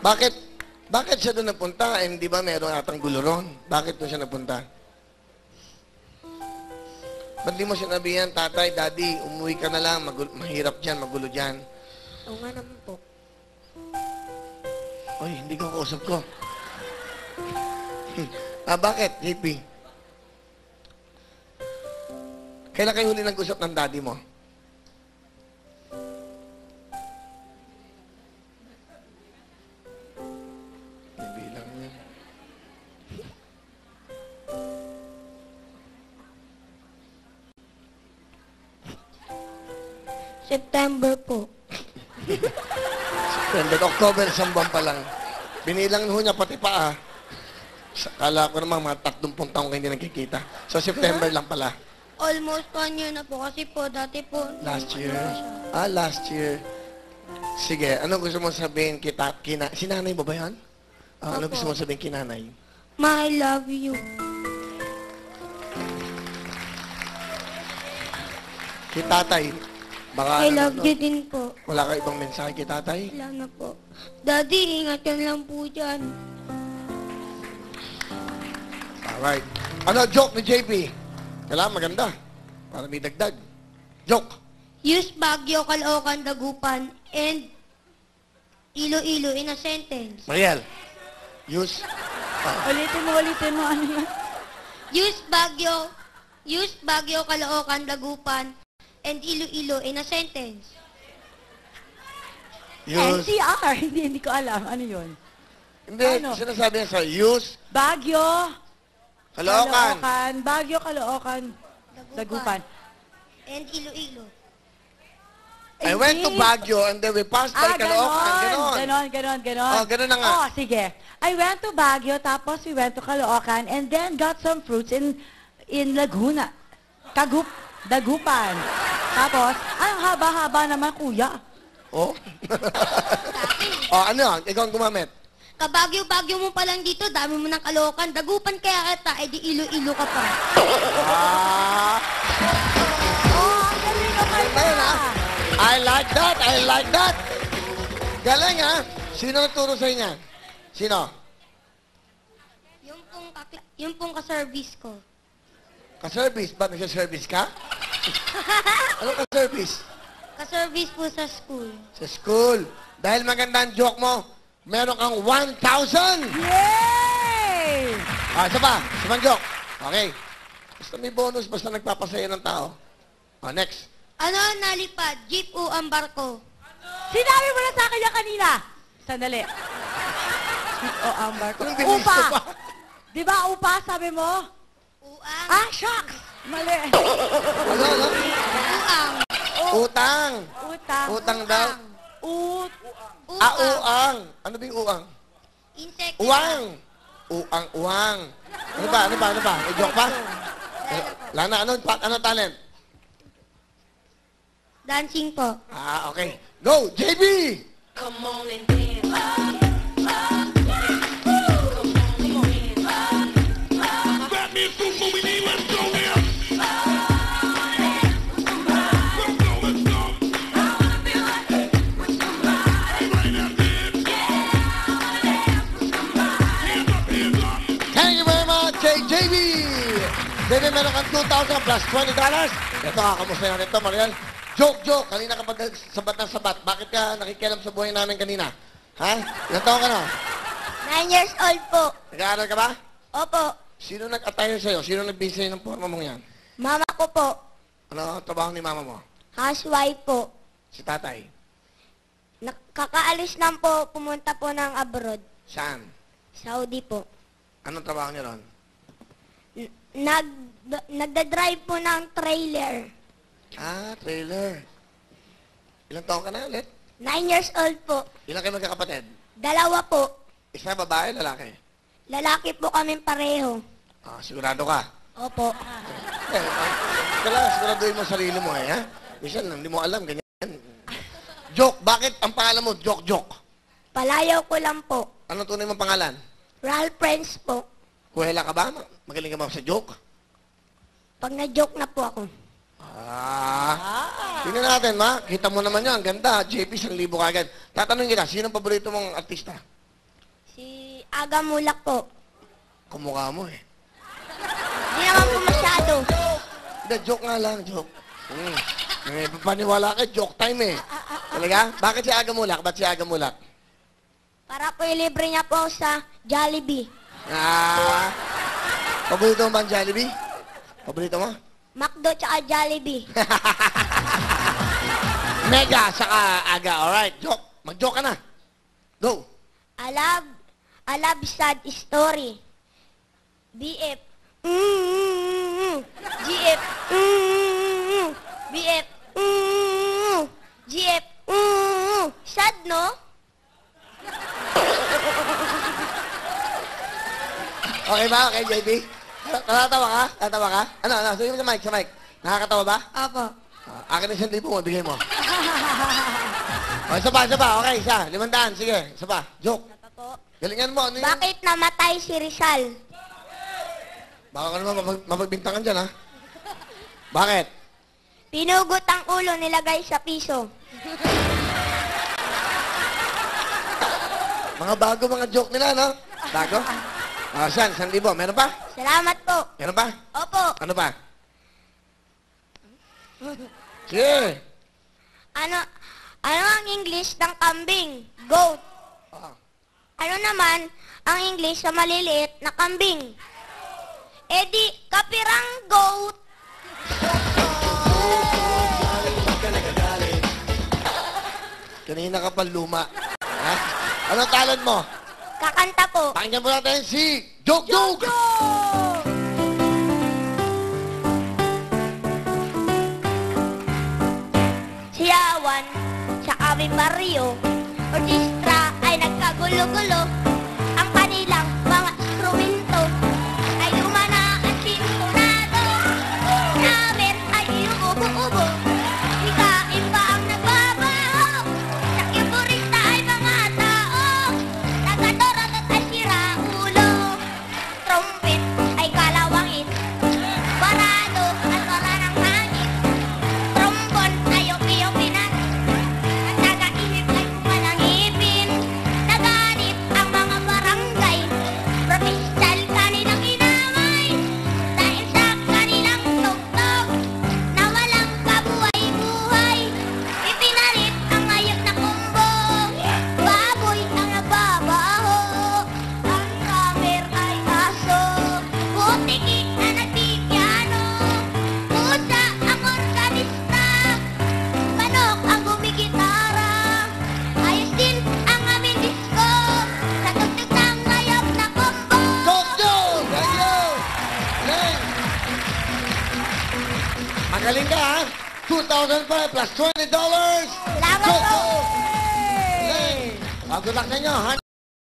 Bakit? Bakit siya doon napunta? Eh, hindi ba meron atang gulo ron? Bakit doon siya napunta? Ba't di mo sinabihan, tatay, daddy, umuwi ka na lang, mahirap dyan, magulo dyan. Oo nga naman po. Uy, hindi ko kausap ko. Bakit, JP? Kailan kayo huli nag-usap ng daddy mo? Bilang yan. September po. September, October, isang buwan pa lang. Binilang ho niya pati paa. Kala ko naman mga 30 taong kayo hindi nagkikita. So, September lang pala. Almost 1 year na po kasi po dati po. Last year. Ah, last year. Sige, ano gusto mo sabihin si nanay mo ba yan? Ano Opo. gusto mo sabihin kinanay? Ma, I love you. Kay tatay. Baka I love you din po. Wala ka ibang mensahe kay tatay? Wala na po. Daddy, ingat ka lang po dyan. Alright. Ano, joke ni JP? Kailangan maganda. Para may dagdag. Joke. Use Baguio, Caloocan, Dagupan, and Iloilo in a sentence. Mariel. Use. Ulitin mo. Ano yan? Use Baguio, Caloocan, Dagupan, and Iloilo in a sentence. Use. NCR. Hindi ko alam. Ano yun? Hindi, Ano? sinasabi niya sa use. Baguio. Caloocan. Baguio, Caloocan, Dagupan. And Iloilo. I went to Baguio and then we passed by Caloocan. Ganon. Ganon. Oh, ganon na nga. Oh, sige. I went to Baguio, tapos we went to Caloocan, and then got some fruits in Laguna. Dagupan. Tapos, ang haba-haba naman, kuya. Oh. Oh, ano? Ikaw ang gumamit. Kabagyo-bagyo mo pa lang dito, dami mo ng Caloocan. Dagupan kaya kita, edi Iloilo ka pa. Ah. Oh, ang galing naman Ayun, na. ha? I like that. Galing, ha? Sino nagturo sa inyo? Sino? Yung pong ka-service ko. Ka-service? Ba't nagsa-service ka? Ano ka-service? Ka-service po sa school. Sa school. Dahil maganda ang joke mo, meron kang 1,000! Yay! Isa pa joke. Okay. Basta may bonus, basta nagpapasaya ng tao. Next. Ano ang nalipad? Jeep o ang barko? Sinabi mo na sa akin yan kanina. Sandali. O ambar ko. Anong bilis Upa. ko pa? Di ba upa sabi mo? Uang. Ah, shucks! Mali. Ano? Uang. Utang. Utang. Utang daw. Uang. Uang. Ano ba yung uang? Insect. Uwang. Uang. Ano ba? May joke pa? Lana, ano talent? Dancing po. Ah, okay. Go, JB! Thank you very much, JB! Then meron kang 2,000 plus $20. Ito, kamusta natin ito, Mariel? Joke. Kanina kapag sabat ng sabat, bakit ka nakikialam sa buhay namin kanina? Ha? Ilan taon ka na? 9 years old po. Nag-aaral ka ba? Opo. Sino nag-attire sa'yo? Sino nagbigay sa'yo ng forma mong yan? Mama ko po. Ano ang trabaho ni mama mo? Housewife po. Si tatay? Kakaalis lang po, pumunta po ng abroad. Saan? Saudi po. Anong trabaho niya ron? Nagda-drive po ng trailer. Ah, trailer. Ilang taon ka na ulit? 9 years old po. Ilang kayo magkakapatid? 2 po. Isa babae, lalaki? Lalaki po kami pareho. Ah, sigurado ka? Opo. Siguraduhin mo sarili mo ha? Minsan, hindi mo alam, ganyan. Joke, bakit ang pangalan mo, Joke? Palayaw ko lang po. Anong tunay mong pangalan? Ralph Friends po. Kuhela ka ba? Magaling ka ba sa joke? Pag na-joke na po ako. Tingnan natin, ma. Kita mo naman yan. Ganda. JP, 1,000 kagad. Tatanungin kita, sino ang paborito mong artista? Si Aga Mulak po. Kumukha mo eh. Hindi naman po masyado. Hindi, joke nga lang, joke. Paniwala ka, joke time eh. Talaga? Bakit si Aga Mulak? Ba't si Aga Mulak? Para po ilibre niya po sa Jollibee. Paborito mo ba ang Jollibee? Paborito mo? McDo tsaka Jollibee. Mega, saka Aga. Alright, joke. Mag-joke ka na. Go. I love sad story. BF. GF. BF. GF. Sad, no? Okay ba? Okay, JB? Natatawa ka? Natatawa ka? Ano? Sabi mo sa mic. Nakakatawa ba? Opo. Akin na 1,000 mo, bigay mo. Isa pa. Okay, isa. 500. Sige, isa pa. Joke. Po. Galingan mo. Ano yun? Bakit namatay si Rizal? Baka ka naman mapagbintangan dyan, ha? Bakit? Pinugot ang ulo nilagay sa piso. Mga bago mga joke nila, no? Bago? Saan? 1,000. Meron pa? Salamat po. Meron pa? Opo. Ano pa? Sige. Ano ang English ng kambing? Goat. Ano naman ang English sa maliliit na kambing? Di, kapirang goat. Kanina ka pa luma. Ha? Anong talent mo? Kakanta po. Pakinggan mo natin si Joke! Siyawan sa aming baryo, orkestra ay nagkagulo-gulo. Ang kanilang mga instrumento ay lumana at sintonado. Namin ay inuubo-ubo, hikain pa ang nagbabaho. Sa kiburista ay mga tao, nagkatorat at ay siraulo. Trumpet ay kalawangin, barado at wala ng hangin. Trombon ay upi-upinan, at nagainip ay kumalangipin. Naganip ang mga 2,005 plus $20. Salamat Go, po! go! Okay. Good luck sa inyo.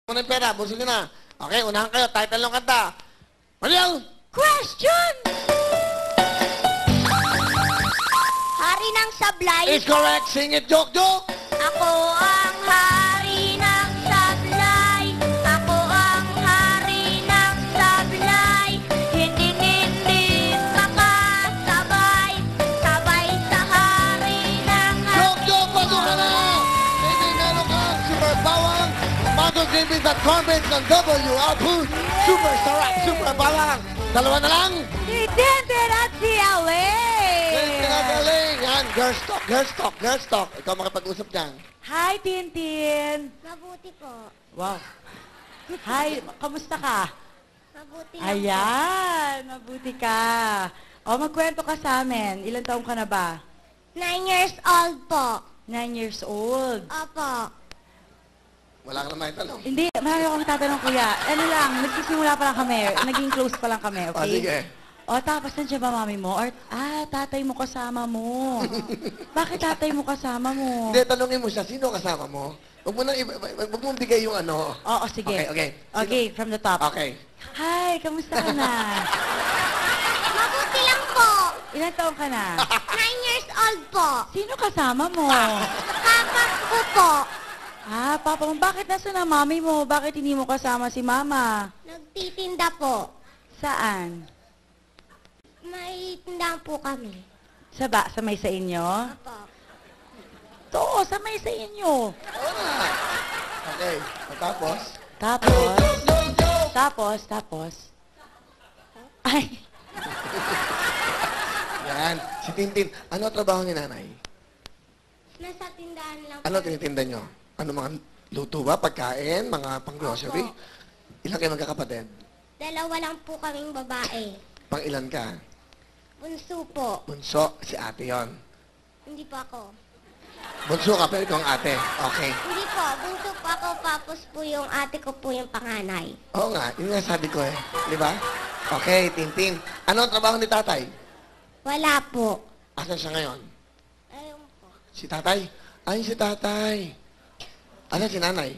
Muna yung pera. Busin nyo na. Okay, unahan kayo. Title ng kanta. Mariel! Question! Hari ng sablay. Is correct. Sing it, joke, joke. Ako ang hari ng sablay. Ako ang hari ng sablay. Hindi makasabay. Sabay sa hari ng Joke, joke. Pasok ka na. Maybe meron ka. Super bawang. Mago Gaming at comments ng WRPU. Super sarap. Super bawang. Dalawa na lang. Si Tintin at si Away. Pinagaling. Yan. Girls talk. Girls talk. Girls talk. Ikaw makipag-usap dyan. Hi, Tintin. Mabuti po. Wow. Hi, kamusta ka? Mabuti lang Ayan, mabuti ka. O, magkwento ka sa amin. Ilan taong ka na ba? po. 9 years old po. 9 years old. Opo. Wala ka na may tanong. Hindi, marami akong tatanong, kuya. Ano lang, nagsisimula pa lang kami. Naging close pa lang kami, okay? O, sige. O, tapos nandiyan ba mami mo? Or, tatay mo kasama mo. Bakit tatay mo kasama mo? Hindi, tanongin mo siya. Sino kasama mo? Huwag mo nang huwag mong bigay yung ano. Oo, sige. Okay, okay. Okay, from the top. Okay. Hi, kamusta ka na? Mabuti lang po. Ilan taong ka na? 9 years old po. Sino kasama mo? Papa ko po. Papa mo, bakit nasa na mami mo? Bakit hindi mo kasama si mama? Nagtitinda po. Saan? May tindahan po kami. Sa may sa inyo? Opo. Oo, sa may sa inyo. Oo nga. Okay. Tapos? Tapos? Ay, Yan. Si Tintin. Ano trabaho ni nanay? Nasa tindahan lang Ano tinitinda nyo? Ano mga luto ba? Pagkain? Mga pang-grocery? Ilan kayo magkakapatid? Dalawa lang po kaming babae. Pang ilan ka? Bunso po. Bunso. Si ate yon. Hindi po ako. Bunso ka, pero ikaw ang ate. Okay. Hindi po. Bunso po ako. Tapos po yung ate ko po yung panganay. Oo nga. Yun nga sabi ko eh. Di ba? Okay, Tintin. Ano ang trabaho ni tatay? Wala po. Asan siya ngayon? Ayun po. Si tatay? Ay, si tatay. Asan si nanay?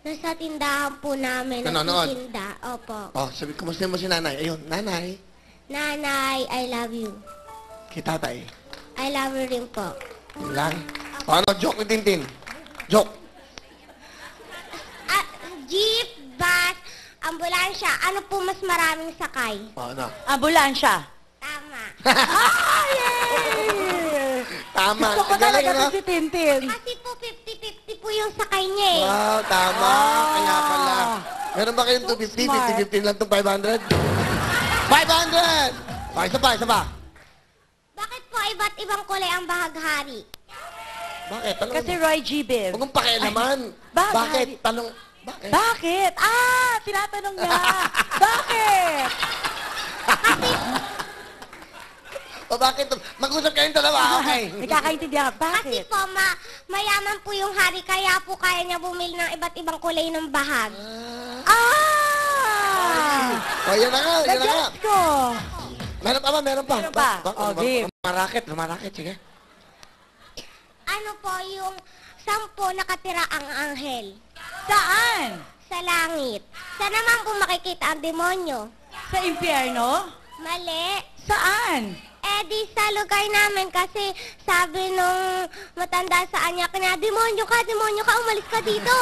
Nasa tindahan po namin. Nanonood? Nagtitinda. Opo. Oh, sabi, kumusta mo si nanay? Ayun, nanay. Nanay, I love you. Si tatay. I love you rin po. Yun lang. O, ano, joke ni Tintin? Joke. Jeep, bus, ambulansya. Ano po mas maraming sakay? O, ano? ambulansya. Tama. Yay! Tama. Gusto ko Ang galing, talaga ano? to si Tintin. Kasi po 50-50 po yung sakay niya eh. Wow, tama. Kaya pala. Meron ba kayong 250? smart. 50-15 lang itong 500? 500! O, isa pa. Bakit po iba't ibang kulay ang bahaghari? Bakit? Tanong Kasi mo. Roy G. Biv. Huwag mong pakialaman. Bakit? Bakit? Tanong. Bakit? Bakit? Tinatanong niya. Bakit? O bakit? Mag-usap kayong dalawa, okay. Nagkakaintindihan ka. Kasi Bakit? po mayaman po yung hari kaya po kaya niya bumili ng iba't ibang kulay ng bahag. O, yan na nga, yan na nga. Nag-gets ko. Meron pa ba? Meron pa. Meron pa. O, game. Rumarakit, sige. Ano po yung 10 nakatira ang anghel? Saan? Sa langit. Saan naman po makikita ang demonyo? Sa impyerno? Mali. Saan? Di sa lugar namin kasi sabi nung matanda sa kanya, demonyo ka, umalis ka dito.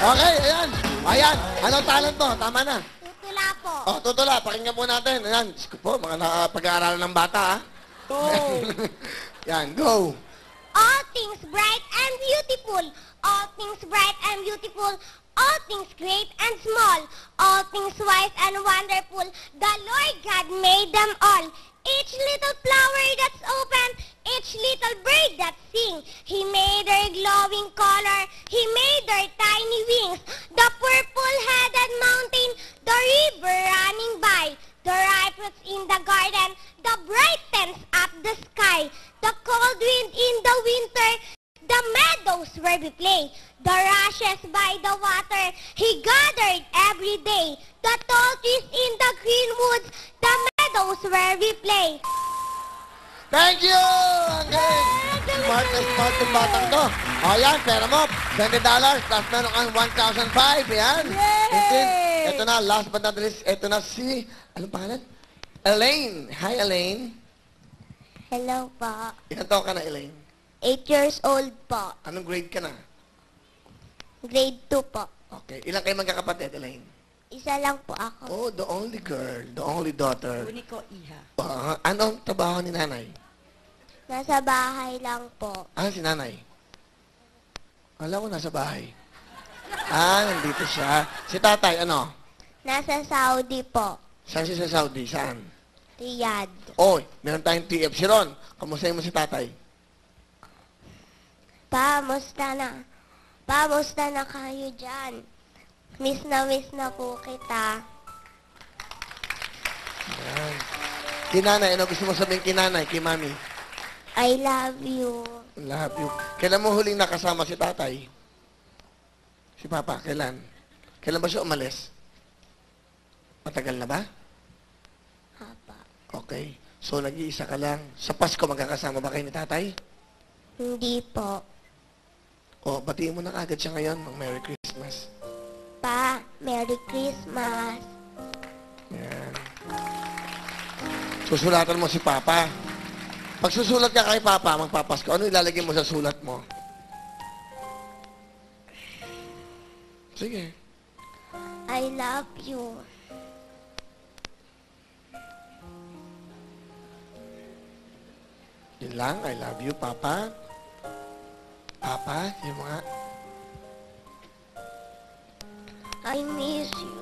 Okay, ayan. Ayan. Anong talent mo? Tama na. Tutula po. O, tutula. Pakinggan po natin. Ayan. Diyos ko po, mga pag-aaralan ng bata, ha? Go. Yan, go. All things bright and beautiful. All things bright and beautiful. All things great and small. All things wise and wonderful. The Lord God made them all. Each little flower that's open, each little bird that sing. He made their glowing color. He made their tiny wings. The purple-headed mountain, the river running by. The ripe fruits in the garden, the brightens up the sky. The cold wind in the winter, the meadows where we play. The rushes by the water, he gathered every day. The tall trees in the green woods, the meadows Ghettos where we play. Thank you! Ang galing! Smart na smart yung batang to. O yan, pera mo. $20 plus meron kang 1,005. Yan. Yay! Ito na, last but not least, ito na si, anong pangalan? Elaine. Hi, Elaine. Hello po. Ilan taon ka na, Elaine? 8 years old po. Anong grade ka na? Grade 2 po. Okay. Ilan kayo magkakapatid, Elaine? Isa lang po ako. Oh, the only girl, the only daughter. Uniko iha. Anong trabaho ni nanay? Nasa bahay lang po. Ah, si nanay. Alam ko nasa bahay. Ah, nandito siya. Si tatay, ano? Nasa Saudi po. Saan siya sa Saudi? Saan? Riyadh. Oy, meron tayong TF si Ron. Kamusta mo si tatay? Pamusta na? Pamusta na kayo dyan? Miss na po kita. Yan. Kinanay, ano gusto mo sabihin kinanay, kay mami? I love you. Love you. Kailan mo huling nakasama si tatay? Si papa, kailan? Kailan ba siya umalis? Matagal na ba? Hapa. Okay. So, nag-iisa ka lang. Sa Pasko, magkakasama ba kayo ni tatay? Hindi po. O, batiin mo na agad siya ngayon ng Merry Christmas. Pa, Merry Christmas. Yan. Susulatan mo si Papa. Pag susulat ka kay Papa, magpapasko, ano ilalagay mo sa sulat mo? Sige. I love you. Yun lang, I love you, Papa. Papa, yung mga... I miss you.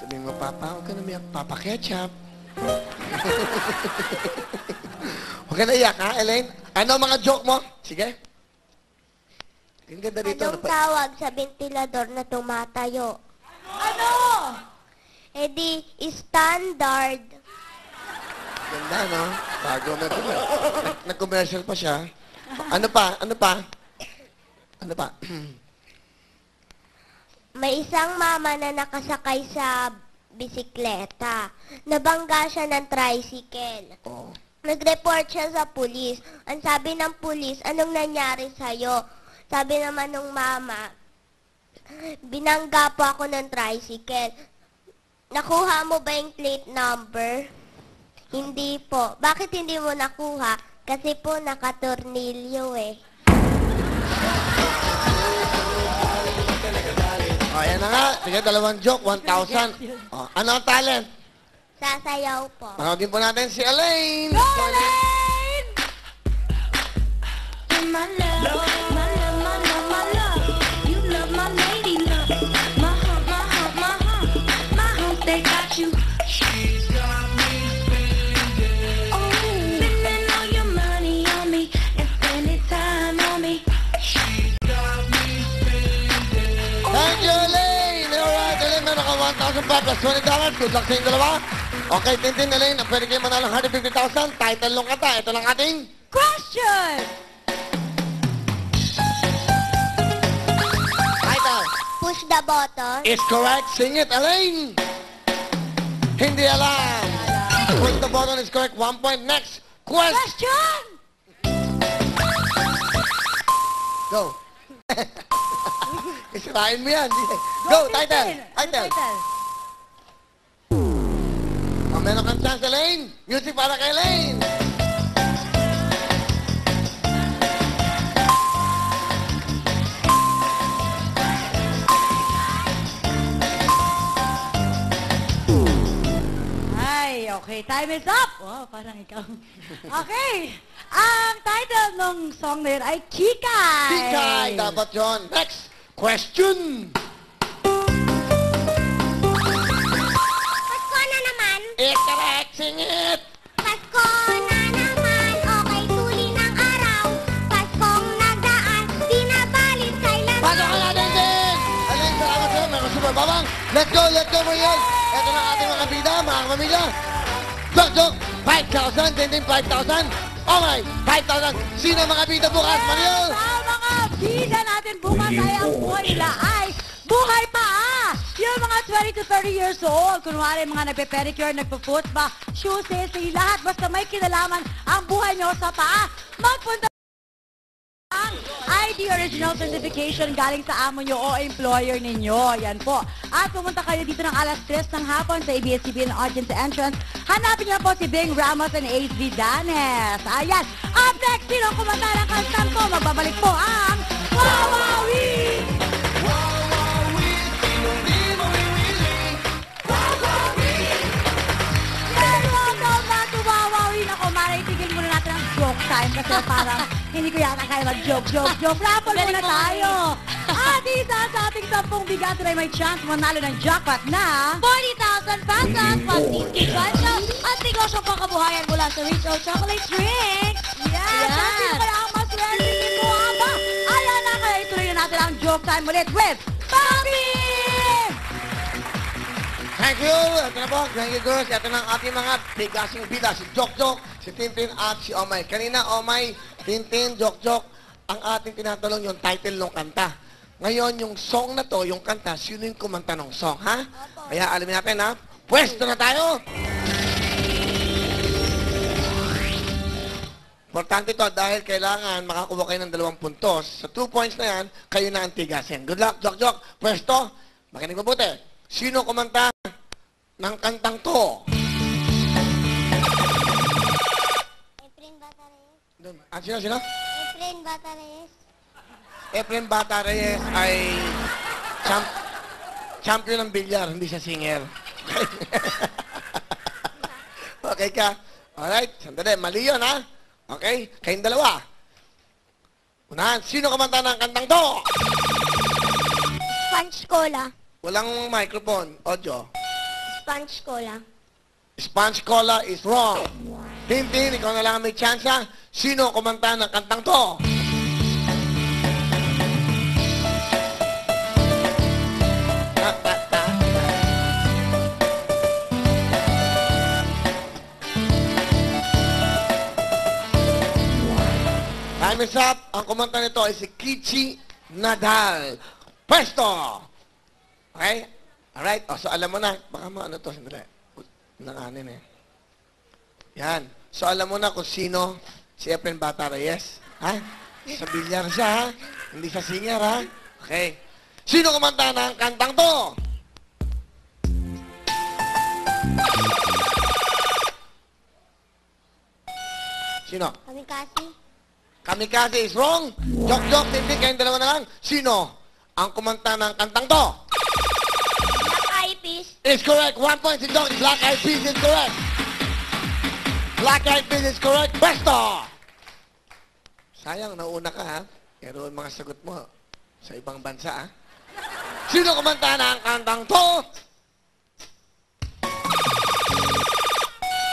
Sabihin mo, Papa, huwag ka na umiyak. Papa Ketchup. Huwag ka na iyak, ha, Elaine? Ano ang mga joke mo? Sige. Ang ganda dito. Anong tawag sa ventilador na tumatayo? Ano? Eh di, standard. Ganda, no? Bago na ito. Nag-commercial pa siya. Ano pa? Ano pa? Ano pa? May isang mama na nakasakay sa bisikleta. Nabangga siya ng tricycle. Oh. Nag-report siya sa pulis. Ang sabi ng pulis, anong nangyari sa'yo? Sabi naman ng mama, binangga po ako ng tricycle. Nakuha mo ba yung plate number? Hindi po. Bakit hindi mo nakuha? Kasi po nakatornilyo eh. O, ayan na nga. Sige, dalawang joke, 1,000. O, ano ang talent? Sasayaw po. Manoodin po natin si Elaine. Go, Elaine! My love, my love, my love, my love. You love my lady love. My hump, my hump, my hump. My hump, they got you. She's got me spending. Oh, spending all your money on me and spending time on me. She's got me spending. Thank you, Elaine. Alright, Elaine, meron ka 1,000 pa plus $20. Good luck sa inyong dalawa. Okay, Tintin, Elaine, pwede kayo manalo ng 150,000. Title nung kata. Ito lang ating... Question! Title. Push the button. Is correct. Sing it, Elaine. Hindi alam. Push the button is correct. 1 point. Next. Question. Question! Go. Isirain mo yan. Go, title. Ano title? O, meron kang chance, Elaine. Music para kay Elaine. Ay, okay. Time is up. Wow, parang ikaw. Okay. Ang title ng song na yun ay Kikay. Kikay. Dapat yun. Next. Question. Pasko na naman. Is correct. Sing it. Pasko na naman. Okay, tuli ng araw. Paskong nagdaan. Di na balik kailan. Pasok ka natin din. Elaine, salamat sa'yo. Meron super babang. Let's go mo yan. Ito na ating mga bida, mga pamilya. Joke, 5,000. Tintin, 5,000. Okay, 5,000. Sino mga bida bukas, Mariel? Sa mga bida natin bukas ay ang buhay nila ay buhay pa! Yung mga 20 to 30 years old, kunwari mga nagpe-pedicure, nagpo-foot ba, shoes, safety, lahat, basta may kinalaman ang buhay nyo sa paa, magpunta ang ID Original Certification galing sa amo nyo o employer ninyo. Yan po. At pumunta kayo dito ng alas 3 ng hapon sa ABS-CBN Audience Entrance. Hanapin niyo po si Bing Ramos and Ace Vidanes. Ayan. Up next, sino kumanta ng kantang ko? Magbabalik po ang Wawawi! Welcome back to Wawawi. Nako, Maray, tigil muna natin ang joke time kasi parang hindi ko yata kaya mag-joke. Raffle muna tayo. At isa sa ating 10 bigat ay may chance manalo ng jackpot na 40,000 pesos, pang-Disney Bundle at negosyong pangkabuhayan mula sa Richo Chocolate Drink. Yes! At sino kaya ang mas ready mo, aba? Ayan na, kaya ituloy na natin ang joke time ulit with Papi! Thank you! Ito na po, thank you girls. Ito na ang ating mga bigasing bida. Si Jok si Tintin at si Omay. Kanina, Omay, Tintin, Jok, ang ating tinatanong yung title ng kanta. Ngayon, yung song na to, yung kanta, sino yung kumanta ng song, ha? Kaya alamin natin, ha? Pwesto na tayo! Importante to dahil kailangan makakuha kayo ng 2 puntos. Sa 2 points na yan, kayo na ang tigasin. Good luck, Jok. Pwesto, makinig mabuti. Sino kumanta ng kantang to? Efren Batares. Sino? Efren Batares. Efren Bata Reyes ay champion ng bilyar, hindi siya singer. Okay ka? Alright, sandali. Mali yun, ha? Okay? Kayong dalawa. Unahan, sino kumanta ng kantang to? Sponge Cola. Walang microphone. Audio. Sponge Cola. Sponge Cola is wrong. Tintin, ikaw na lang ang may chance, ha? Sino kumanta ng kantang to? Time is up. Ang kumanta nito ay si Kichi Nadal. Pwesto! Okay? Alright. O, so alam mo na. Baka ano to, sandali. Nanganin eh. Yan. So alam mo na kung sino si Efren Bata Reyes. Ha? Sa bilyar siya, ha? Hindi siya singer, ha? Okay. Sino kumanta ng kantang to? Sino? Kamikasi. Kamikaze is wrong. Jok, Tintin, kayong dalawa na lang. Sino ang kumanta ng kantang to? Black Eyed Peas. It's correct. 1 point si Jok. Black Eyed Peas is correct. Black Eyed Peas is correct. Pwesto! Sayang, nauna ka, ha? Pero mga sagot mo sa ibang bansa, ha? Sino kumanta ng kantang to?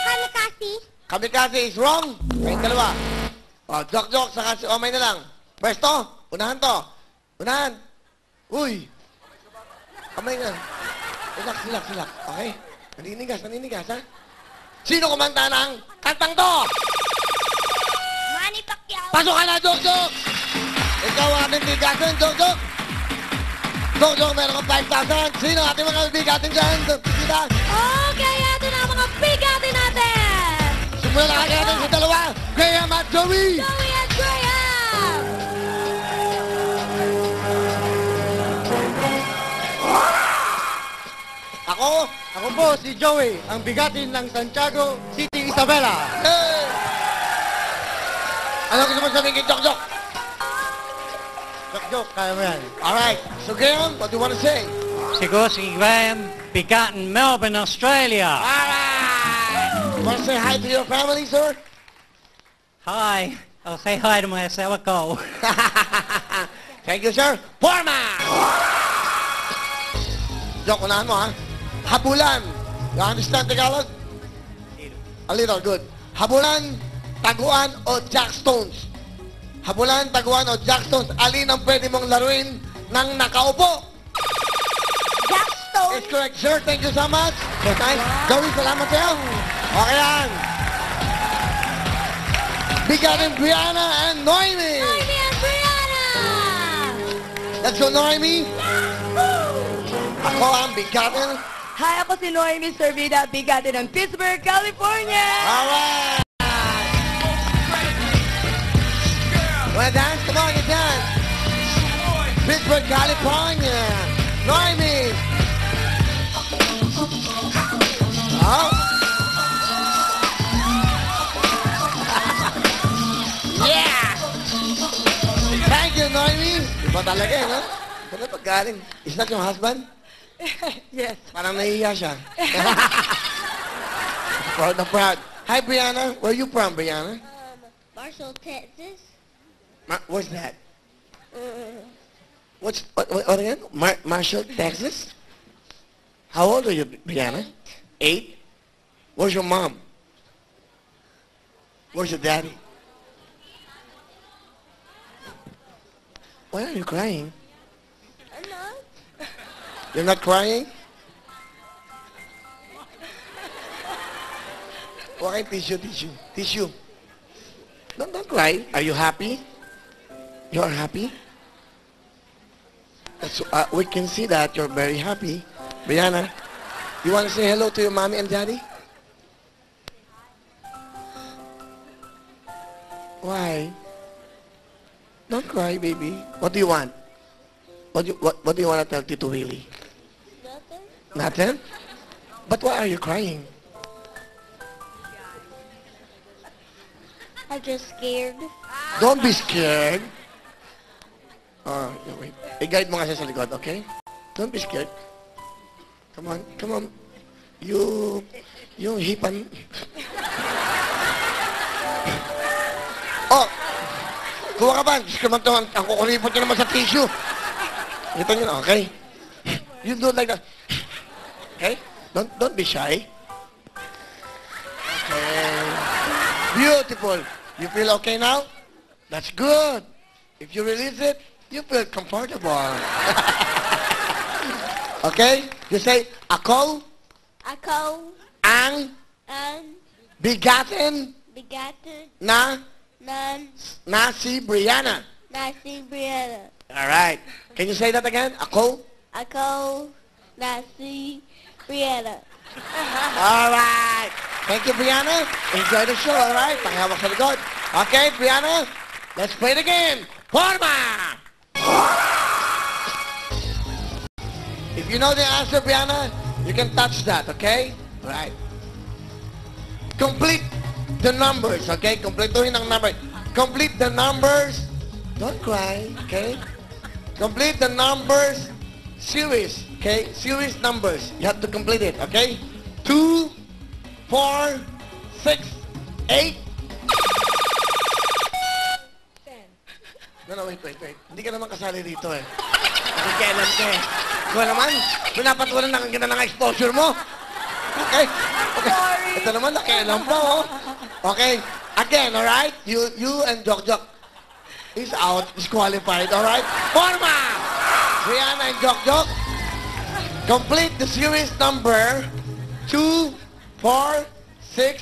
Kamikasi. Kamikaze is wrong. Kayong dalawa. O, Jok, saka si Omay na lang. Pwesto, unahan to. Unahan. Uy. Kamay nga. Relax. Okay? Naninigas, ha? Sino kumanta ng kantang to? Manny Pacquiao. Pasok ka na, Jok! Ikaw ang ating bigatin, Jok! Jok, meron kang 5,000. Sino ating mga bigatin dyan? Kita. Okay, ito na ang mga bigatin natin! Simulan na kagad natin sa dalawa. Graham at Joey! Joey at Graham! Ako po si Joey, ang bigatin ng Santiago City, Isabela. Hey! Ano gusto mo sabihin kay Jok? Jok, kaya mo yan. Alright. So, Graham, what do you want to say? Siguro si Graham, bigatin Melbourne, Australia. Alright! You want to say hi to your family, sir? Hi. I'll say hi to my asawa ko. Thank you, sir. Forma! Jok, unahan mo, ha? Habulan. You understand Tagalog? A little, good. Habulan, taguan, o jackstones. Habulan, taguan, o jackstones. Alin ang pwede mong laruin ng nakaupo? Jackstone. It's correct, sir. Thank you so much. Nice. Joey, salamat sa'yo. Okay yan. Bigatin Brianna and Noemi. Noemi and Brianna! Let's go, Noemi. Ako ang bigatin. Hi, ako si Noemi Servida, bigati ng Pittsburgh, California! Alright! Wanna dance? Come on, you dance! Pittsburgh, California! Noemi! Oh! Yeah! Thank you, Noemi! Iba talaga eh, no? Ano pag galing? Is that your husband? Yes. Parang nahihiya siya. Proud na proud. Hi, Brianna. Where are you from, Brianna? Marshall, Texas. Where's that? What again? Marshall, Texas? How old are you, Brianna? 8? Where's your mom? Where's your daddy? Why are you crying? I'm not. You're not crying? Okay, tissue. Don't cry. Are you happy? You are happy? We can see that you're very happy. Brianna, you want to say hello to your mommy and daddy? Why? Don't cry, baby. What do you want? What do you want to tell Tito Willie? Nothing. Nothing? But why are you crying? I'm just scared. Don't be scared. Wait. I-guide mo kasi sa likod, okay? Don't be scared. Come on. You hipan. Oh! Kuha ka ba? Diyos ka naman ito. Ang kukuripot nyo naman sa tissue. Ito nyo na, okay? You do it like that. Okay? Don't be shy. Okay. Beautiful. You feel okay now? That's good. If you release it, you feel comfortable. Okay? You say, ako Ako ang ang bigatin bigatin na si Brianna. na si Brianna. Alright. Can you say that again? Ako? Ako na si Brianna. Alright. Thank you, Brianna. Enjoy the show, alright? Pakihawak sa likod. Okay, Brianna, let's play the game. Forma! If you know the answer, Brianna, you can touch that, okay? Right. Complete the numbers, okay? Kompletuhin ang number. Complete the numbers. Don't cry, okay? Complete the numbers series, okay? Series numbers. You have to complete it, okay? 2, 4, 6, 8. No, wait. Hindi ka naman kasali dito eh. Nakikialam ka eh. Ikaw naman, pinapatulan na ang ganda ng exposure mo. Okay? Sorry. Ito naman, nakialam pa oh. Okay? Again, alright? You and Jok is out, disqualified, alright? Forma! Brianna and Jok. Complete the series number 2, 4, 6,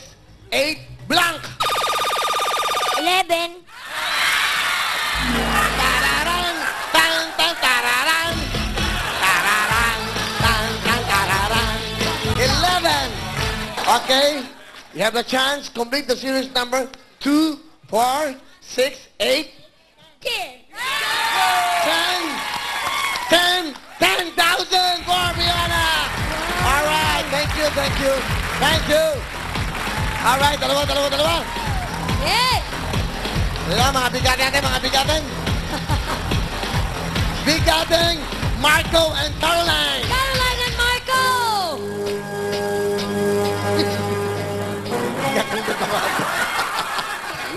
8, blank! 11. Tararang, tang, tang, tararang. Tararang, tang, tang, tararang. 11. Okay. You have a chance. Complete the series number 2, 4, 6, 8, 10. 10,000 for Brianna. All right. Thank you. All right. Dalawa. Hey! Mga bigatin. Bigatin, Marco and Caroline. Caroline and Marco!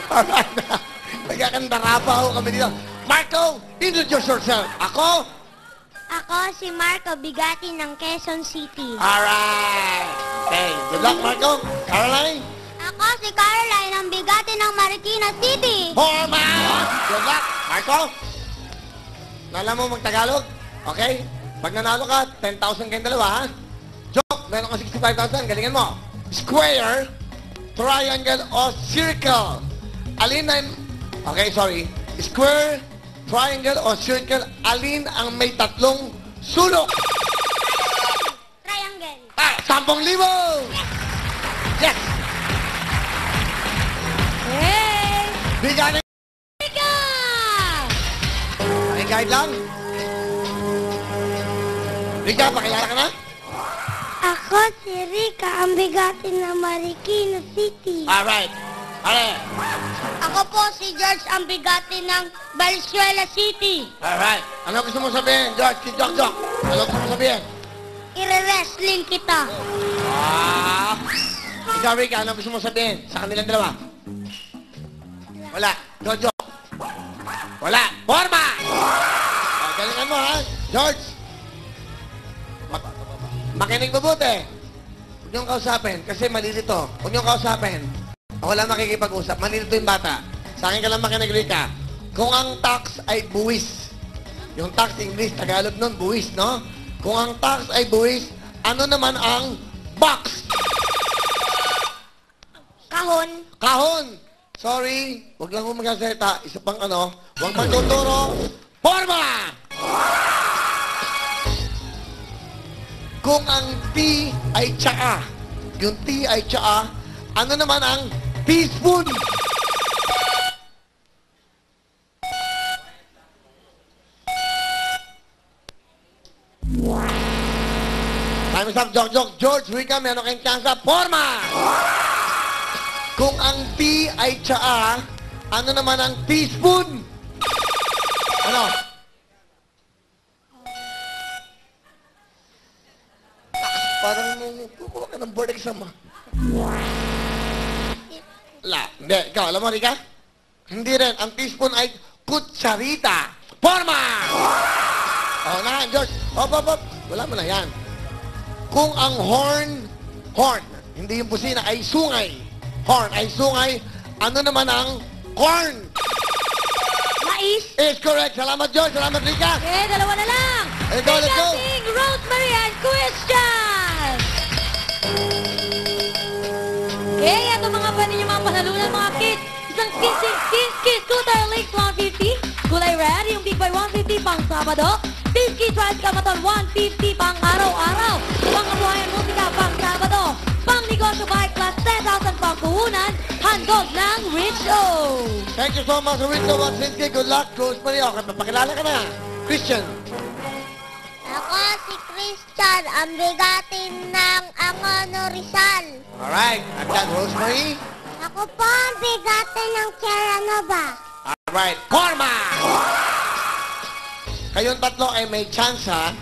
Alright na. Nagkakantarapaho kami dito. Marco, introduce yourself. Ako? Ako si Marco, bigati ng Quezon City. Alright. Okay, good luck, Marco. Caroline? Ako si Caroline, ang bigati ng Marikina City. Forma! Good luck. Marco? Alam mo mag-Tagalog? Okay? Pag nanalo ka, 10,000 kayong dalawa, ha? Joke, meron ka 65,000. Galingan mo. Square, triangle, o circle. Alin na... Okay, sorry. Square, triangle, o circle. Alin ang may tatlong sulok? 10,000! Yes! Hey! Bigyan ng... Rika! Pakiguide lang. Rika, pakilala ka na? Ako si Rika, ang bigati ng Marikina City. Alright. Alright. Ako po si George, ang bigati ng Valenzuela City. Alright. Ano gusto mo sabihin, George? Si Jok. Ano gusto mo sabihin? Ire-wrestling kita. Ah! Ikaw, Rika, ano gusto mo sabihin sa kanilang dalawa? Wala. Jojo. Wala. Forma! Galingan mo, ha? George! Makinig mabuti. Huwag niyong kausapin kasi malilito. Huwag niyong kausapin. Ako lang makikipag-usap. Malilito yung bata. Sa akin ka lang makinig, Rika. Kung ang tax ay buwis, yung tax English, Tagalog nun, buwis, no? Kung ang tax ay buwis, ano naman ang box? Kahon. Kahon! Sorry, huwag lang mo magsasalita. Isa pang ano, huwag magtuturo. Forma! Kung ang T ay tsaa, yung T ay tsaa, ano naman ang teaspoon? Time is up, Jok. George, Rika, meron kayong chance. Forma! Kung ang T ay tsaa, ano naman ang teaspoon? Ano? Parang kukuha ka ng board exam, ha? Hindi. Ikaw, alam mo, Rika? Hindi rin. Ang teaspoon ay kutsarita. Forma! Na, George. Op. Wala mo na yan. Kung ang horn, hindi yung busina, ay sungay. Horn ay sungay. Ano naman ang corn? Mais. Is correct. Salamat, George. Salamat, Rika. Okay, dalawa na lang. Let's go, let's go. Bigyating Rosemary and Christian. Okay, ito mga pa ninyo mga panalunan, mga kids. Isang skis scooter Lake 150. Kulay red, yung Big Boy 150 pang Sabado. Ski Tricycle Motor 150 pang araw-araw. Pang-abuhayan musika pang Sabado. Pang-negosyo bike plus 10,000 pang puhunan. Handog ng Richo. Thank you so much, Rito Watsinski. Good luck, Rosemary. Okay, papakilala ka na. Christian. Ako si Christian, ang bigati ng Angono Rizal. Alright. At that, Rosemary. Ako po ang bigati ng Terranova. Alright. Forma! Kayong tatlo ay may chance, ha?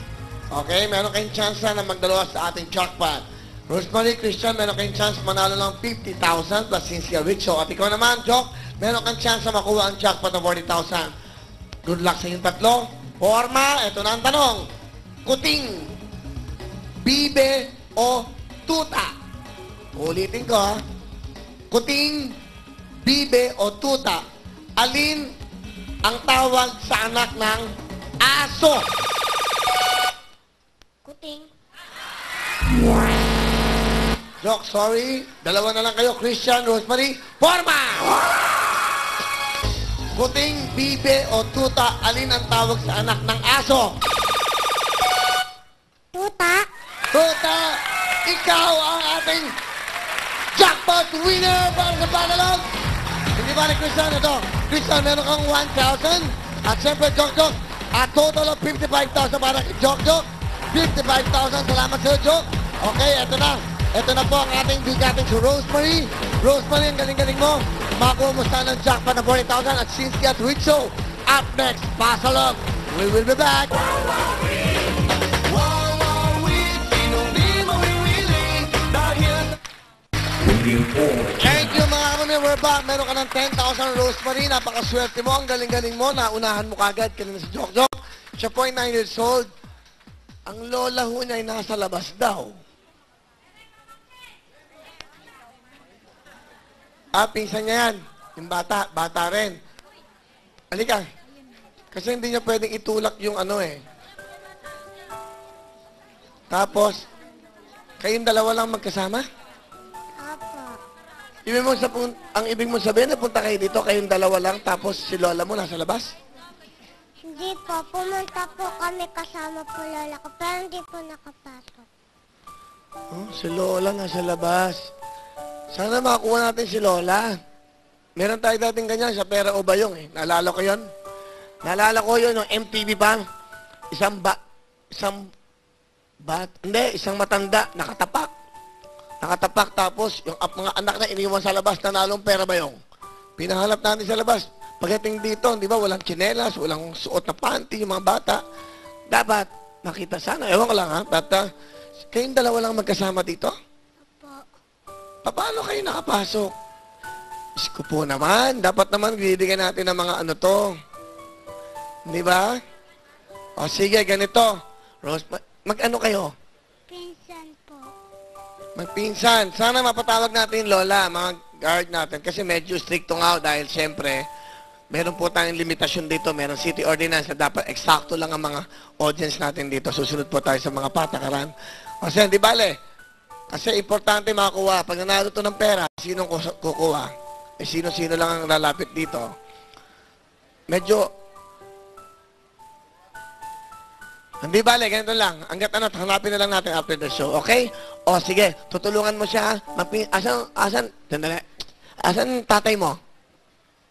Okay, meron kayong chance na magdalawa sa ating jackpot. Rosemary, Christian, meron kayong chance manalo ng 50,000 plus Cynthia Richo. At ikaw naman, Jock, meron kang chance na makuha ang jackpot ng 40,000. Good luck sa inyong tatlo. Forma, ito na ang tanong. Kuting, bibe o tuta? Ulitin ko, ha? Kuting, bibe o tuta? Alin ang tawag sa anak ng aso? Kuting. Joke, sorry. Dalawa na lang kayo. Christian, Rosemary. Forma! Kuting, bibe o tuta, alin ang tawag sa anak ng aso? Tuta. Tuta, ikaw ang ating jackpot winner para sa panalog. Hindi ba ni Christian ito? Christian, meron kang 1,000. At siyempre, Jok, a total of 55,000 para kay Jok. 55,000. Salamat sa Jok. Okay, eto na. Ito na po ang ating bigating si Rosemary. Rosemary, ang galing-galing mo. Makuha mo sana ng jackpot na 40,000 at Cynthia at Richo. Up next, Pasalog. We will be back. Thank you mga kami. We're back. Meron ka ng 10,000 Rosemary. Napakaswerte mo. Ang galing-galing mo. Naunahan mo kagad. Kanina si Jok. Siya po ay 9 years old. Ang lola ho niya ay nasa labas daw. Pinsan niya yan. Yung bata rin. Halika. Kasi hindi niya pwedeng itulak yung ano eh. Tapos, kayong dalawa lang magkasama? Apo. Ang ibig mo sabihin, napunta kayo dito, kayong dalawa lang, tapos si lola mo nasa labas? Hindi po. Pumunta po kami kasama po lola ko, pero hindi po nakapasok. Oh, si Lola nasa labas. Sana makakuha natin si Lola. Meron tayo dating ganyan sa Pera o Bayong eh. Naalala ko yun? Naalala ko yun, yung MTV pa. Isang matanda, nakatapak. Nakatapak, tapos yung mga anak na iniwan sa labas, nanalong Pera Bayong. Pinahanap natin sa labas. Pagdating dito, di ba, walang tsinelas, walang suot na panty, yung mga bata. Dapat, makita sana. Ewan ko lang ha, bata. Kayong dalawa lang magkasama dito? Paano kayo nakapasok? Isko po naman. Dapat naman bibigyan natin ng mga ano to. Di ba? O sige, ganito. Rose, mag-ano kayo? Pinsan po. Magpinsan. Sana mapatawag natin, Lola, mga guard natin. Kasi medyo stricto nga dahil siyempre, meron po tayong limitasyon dito. Meron city ordinance na dapat eksakto lang ang mga audience natin dito. Susunod po tayo sa mga patakaran. Kasi, di bale, kasi importante makakuha. Pag nanalo to ng pera, sinong kukuha? Eh, sino-sino lang ang lalapit dito. Medyo, hindi bale, ganito lang. Hanggat ano, hanapin na lang natin after the show, okay? O, sige, tutulungan mo siya. Asan tatay mo?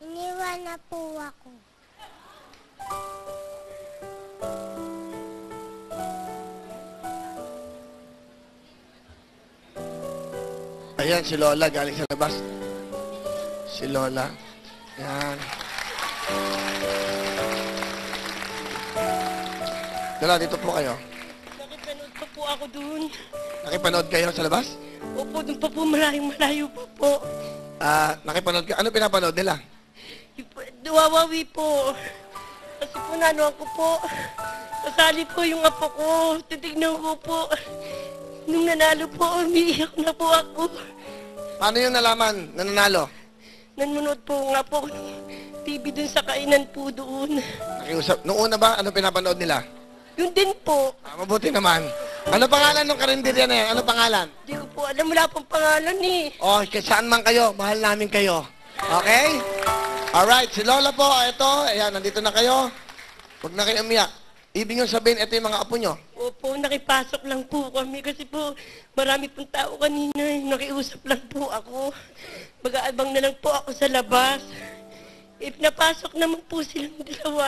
Iniwan na po ako. Ayan, si Lola, galing sa labas. Si Lola. Yan. Lola, dito po kayo. Nakipanood pa po ako dun. Nakipanood kayo sa labas? Opo, dun pa po, malayo pa po. Nakipanood ka. Ano pinapanood nila? Duwawawi po. Kasi po nanuhan ko po. Kasali po yung apo ko. Titignan ko po. Nung nanalo po, umiiyak na po ako. Paano yung nalaman na nanalo? Nanonood po nga po ng TV dun sa kainan po doon. Nakiusap. Noong una ba, ano pinapanood nila? Yun din po. Mabuti naman. Ano pangalan ng karinderya na yan? Ano pangalan? Hindi ko po alam, wala pong pangalan eh. Oh, saan man kayo, mahal namin kayo. Okay? Alright, si Lola po, ito. Ayan, nandito na kayo. Huwag na kayo umiyak. Ibig nyo sabihin, ito yung mga apo nyo. Opo, nakipasok lang po kami kasi po marami pong tao kanina. Nakiusap lang po ako. Mag-aabang na lang po ako sa labas. If napasok naman po silang dalawa,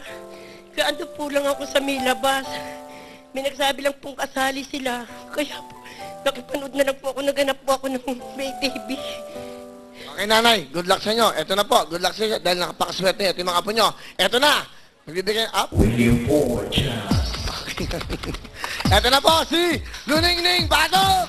kaando po lang ako sa may labas. May nagsabi lang pong kasali sila. Kaya po, nakipanood na lang po ako, naganap po ako ng may TV. Okay, nanay, good luck sa inyo. Ito na po, good luck sa inyo dahil nakapakaswerte. Ito yung mga apo nyo. Ito na, magbibigay up. William Borja. Okay. Ito na po, si Luningning Bago!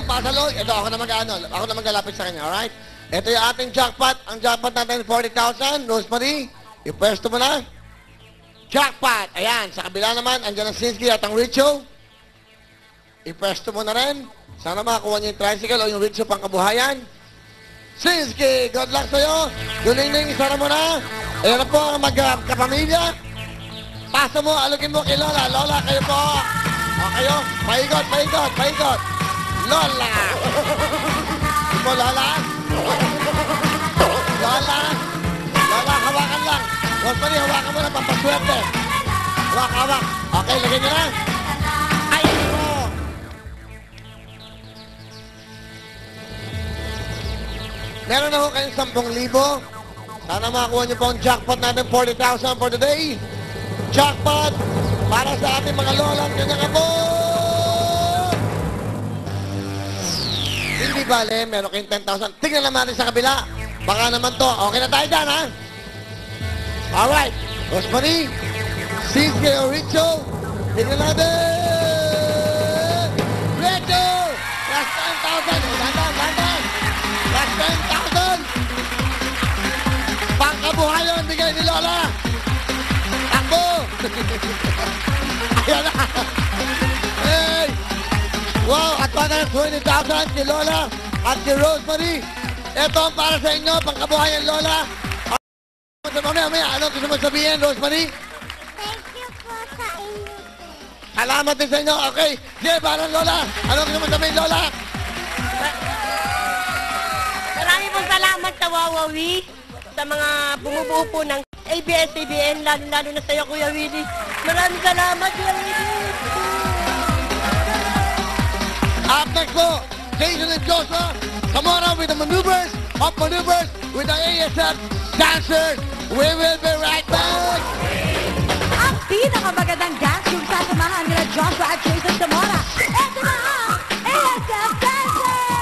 Pasalo, ito ako na mag-ano, ako na maglalapit sa kanya, alright? Ito yung ating jackpot. Ang jackpot natin 40,000. Rosemary, ipwesto mo na. Jackpot! Ayan, sa kabila naman, andyan ang Sinsky at ang Richo. Ipwesto mo na rin. Sana makakuha niyo yung tricycle o yung Richo pang kabuhayan. Sinsky, good luck sa'yo. Duling-ling, isara mo na. Ayan na po ang magkapamilya. Pasa mo, alugin mo kay Lola. Lola, kayo po. O kayo, paigot, paigot, paigot. Lola! Mo, Lola? Lola? Lola, hawakan lang. Rosemary, hawakan mo na, pampaswerte. Hawak, hawak. Okay, lagyan nyo na. Ay, mo! Meron na ho kayong 10,000. Sana makakuha nyo po ang jackpot natin, 40,000 for today. Jackpot para sa ating mga lola at kanyang apo! Hindi bale, meron kayong 10,000. Tingnan naman natin sa kabila. Baka naman to. Okay na tayo dyan, ha? Alright. Rosemary, Sinsky o Richo. Tingnan natin. Richo! Last 10,000. Dandan, dandan. Last 10,000. Pangkabuhayan, bigay ni Lola. Takbo. Ayan na. Hey! Wow, at 120,000 si Lola at si Rosemary. Ito ang para sa inyo, pangkabuhayan Lola. Mamaya, ano gusto mo sabihin, Rosemary? Thank you po sa inyo. Salamat din sa inyo. Okay, sige, parang Lola. Ano gusto mo sabihin, Lola? Marami pong salamat sa Wawawi, sa mga bumubuo po ng ABS-CBN, lalo na sa iyo, Kuya Willie. Maraming salamat, Kuya Willie. Up next po, Jason and Joshua. Come on up with the maneuvers, up maneuvers with the ASF dancers. We will be right back. Ang pinakamagandang dance yung sasamahan nila Joshua at Jason Zamora. Ito na ang ASF Dancers!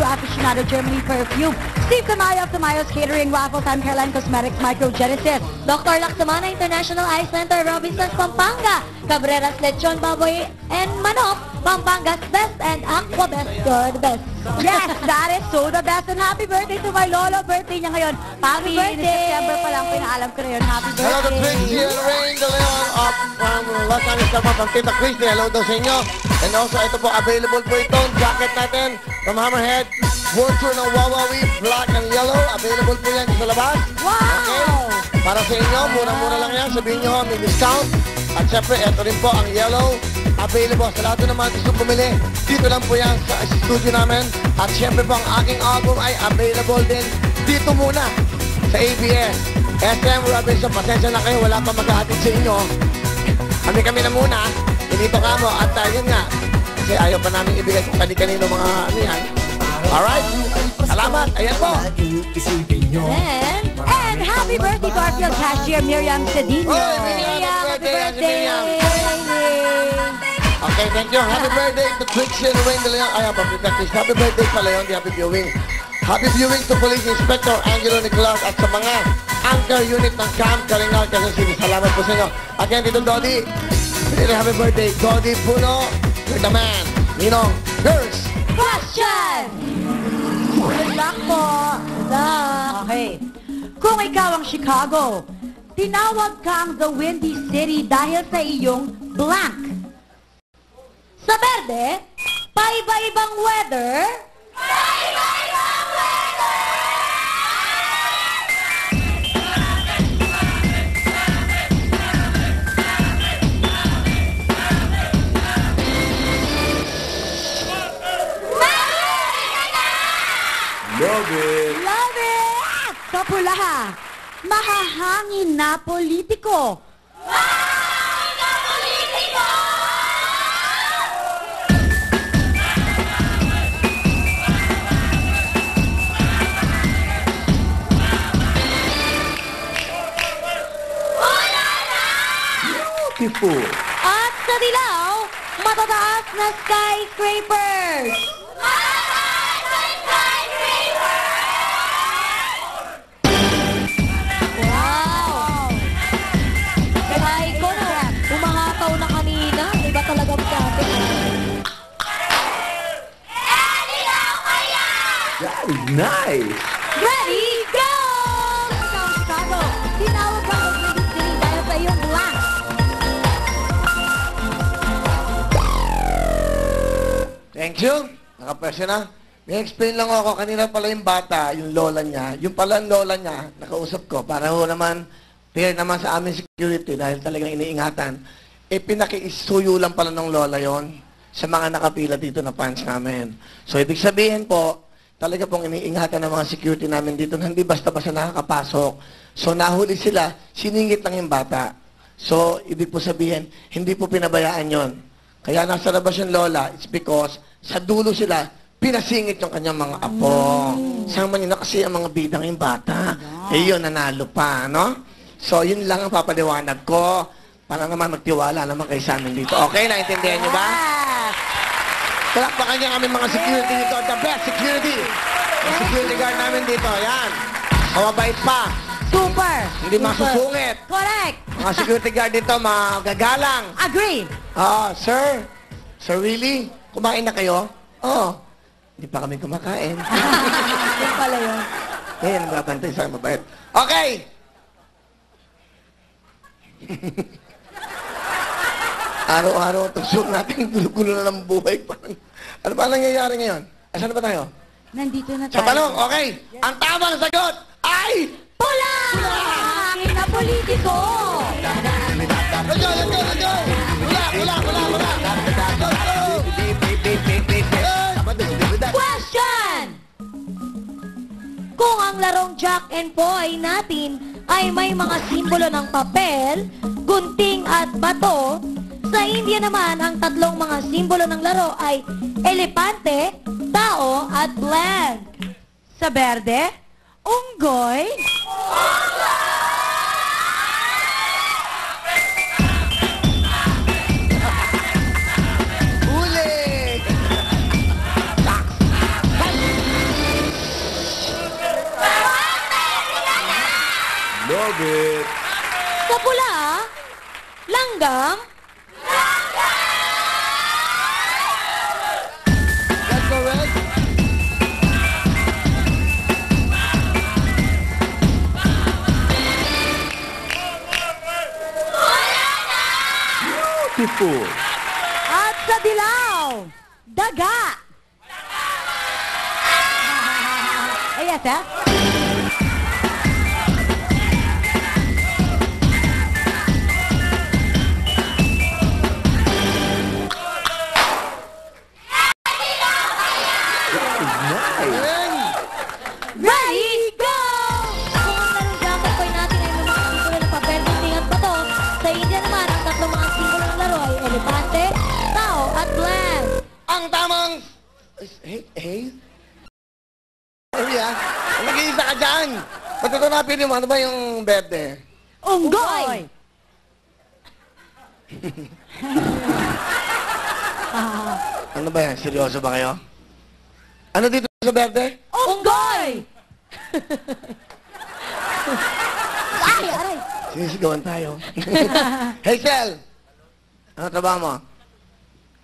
to Aficionado Germany Perfume, Steve Tamayo of Tamayo's Catering, Raffles, and Caroline Cosmetics Microgenesis, Dr. Laksamana International Eye Center, Robinsons, Pampanga, Cabreras Lechon, Baboy, and Manok, Pampanga's Best, and Aqua Best, you're the best. Yes, that is so the best. And happy birthday to my lolo. Birthday niya ngayon. Happy birthday! September pa lang, pinaalam ko na yun. Happy birthday! Hello to Trixie and Rain de Leon from Los Angeles, from Tita Christy. Hello daw sa inyo. And also, ito po, available po itong jacket natin from Hammerhead. Vulture ng Wawawi, black and yellow. Available po yan sa labas. Wow! Okay? Para sa inyo, murang-mura lang yan. Sabihin nyo, may discount. At syempre, ito rin po ang yellow. Available sa lahat ng mga gusto bumili. Dito lang po yan sa studio namin. At syempre po, ang aking album ay available din dito muna sa ABS. SM Robinson, pasensya na kayo, wala pa maghahatid sa inyo. Kami na muna. Dito ka mo. At yun nga, kasi ayaw pa namin ibigay kung kani-kanino mga ano yan. Alright? Salamat. Ayan po. Laging isipin nyo. And happy birthday to our field cashier, Miriam Cedillo. Oy, Miriam, happy birthday, Miriam. Okay, thank you. Happy birthday to Trixie and Wayne de Leon. Ay, happy birthday pala yun. Happy viewing. Happy viewing to Police Inspector Angelo Nicolas at sa mga anchor unit ng Camp Kalingal, Quezon City. Salamat po sa inyo. Again, dito Dodi. Happy birthday, Dodi Puno. You're the man. Ninong, girls. Question! Good luck po. Okay. Kung ikaw ang Chicago, tinawag kang the Windy City dahil sa iyong blank. Sa Verde, paiba-ibang weather. Paiba-ibang weather! Love it. Love it! Sa pula, mahahangin na politiko. Mahahangin na politiko! Beautiful. At sa dilaw, matataas na skyscrapers. Matataas na skyscrapers! Wow! Kaya ko na, umahataw na kanina. Iba talagang traffic. Dilaw kaya! That is nice. Ready, go! Ikaw, Chicago, tinawag ka ng Windy City dahil sa iyong blank. Thank you. Nakapwesyo na. May explain lang ako. Kanina pala yung bata, yung lola niya. Yung pala lola niya, nakausap ko. Para ho naman, fair naman sa amin security dahil talagang iniingatan. Eh, pinakiisuyo lang pala ng lola yon sa mga nakapila dito na fans namin. So, ibig sabihin po, talaga pong iniingatan ng mga security namin dito na hindi basta-basta nakakapasok. So, nahuli sila, siningit lang yung bata. So, ibig po sabihin, hindi po pinabayaan yon. Kaya nasa labas yung lola, it's because sa dulo sila, pinasingit yung kanyang mga apo. Sama nyo na kasi ang mga bidang yung bata. Eh yun, nanalo pa, no? So, yun lang ang papaliwanag ko para naman magtiwala naman kayo sa amin dito. Okay, naintindihan nyo ba? Palakpakan niya kami mga security dito. The best security. Yung security guard namin dito, yan. Mababait pa. Super! Hindi masusungit. Correct! Mga security guard dito, magagalang. Agree! Sir? Sir Willie? Kumain na kayo? Oo. Hindi pa kami kumakain. Yung pala yun. Ngayon, mabantay sa mabait. Okay! Araw-araw, tugsok natin, gulo-gulo na ng buhay. Ano ba nangyayari ngayon? Asan na ba tayo? Nandito na Sa tayo. tanong, okay. Ang tamang sagot ay... Pula! Mahahangin na politiko! Let's go, let's go, let's go! Wala! Question! Kung ang larong Jack and Poy natin ay may mga simbolo ng papel, gunting at bato, sa India naman ang tatlong mga simbolo ng laro ay elepante, tao at blank. Sa Berde, unggoy. Huli! Love it. Sa pula, langgam. That's correct. Beautiful. At sa dilaw, daga. Ayos, ha? Ready, go! Kung ang larong jacket boy natin ay may mga simbolo ng papel, gunting at bato, sa India naman ang tatlong mga simbolo ng laro ay elepante, tao at blank. Ang tamang... Hey, dyan. Ba't ito napili mo? Ano ba yung berde? Unggoy! Ano ba yan? Seryoso ba kayo? Ano dito sa berde? Unggoy! Ay, aray! Sinisigawan tayo. Hazel! Ano trabaho mo?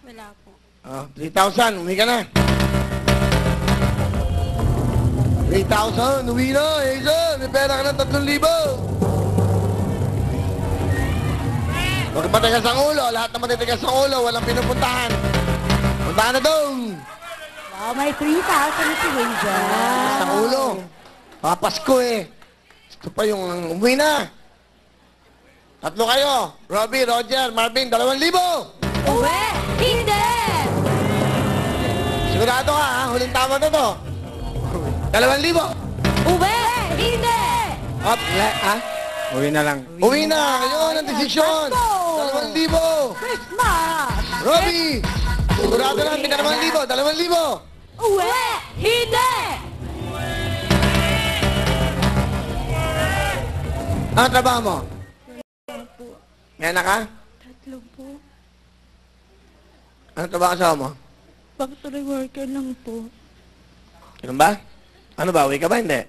Wala po. 3,000. Uwi ka na. 3,000. Uwi na, Hazel. May pera ka ng 3,000. Huwag matigas ang ulo. Lahat na matitigas ang ulo. Walang pinupuntahan. Puntahan na doon. Wow, may 3,000 na si Hazel. Tigas ang ulo. Papasko eh. Ito pa yung umuwi na. 3 kayo. Robbie, Roger, Marvin, 2,000. Uwe! Hindi! Sigurado ka ha? Huling tama na to. 2,000. Uwe! Hindi! Up, ha? Uwi na lang. Uwi na! Yun ang desisyon! 2,000. Christmas! Robbie! Sigurado lang, 2,000. 2,000. Uwe! Hindi! Ano trabaho mo? May anak ka? 3 po. Ano trabaho asawa mo? Factory worker lang po. Ganun ba? Ano ba? Uwi ka ba? Hindi.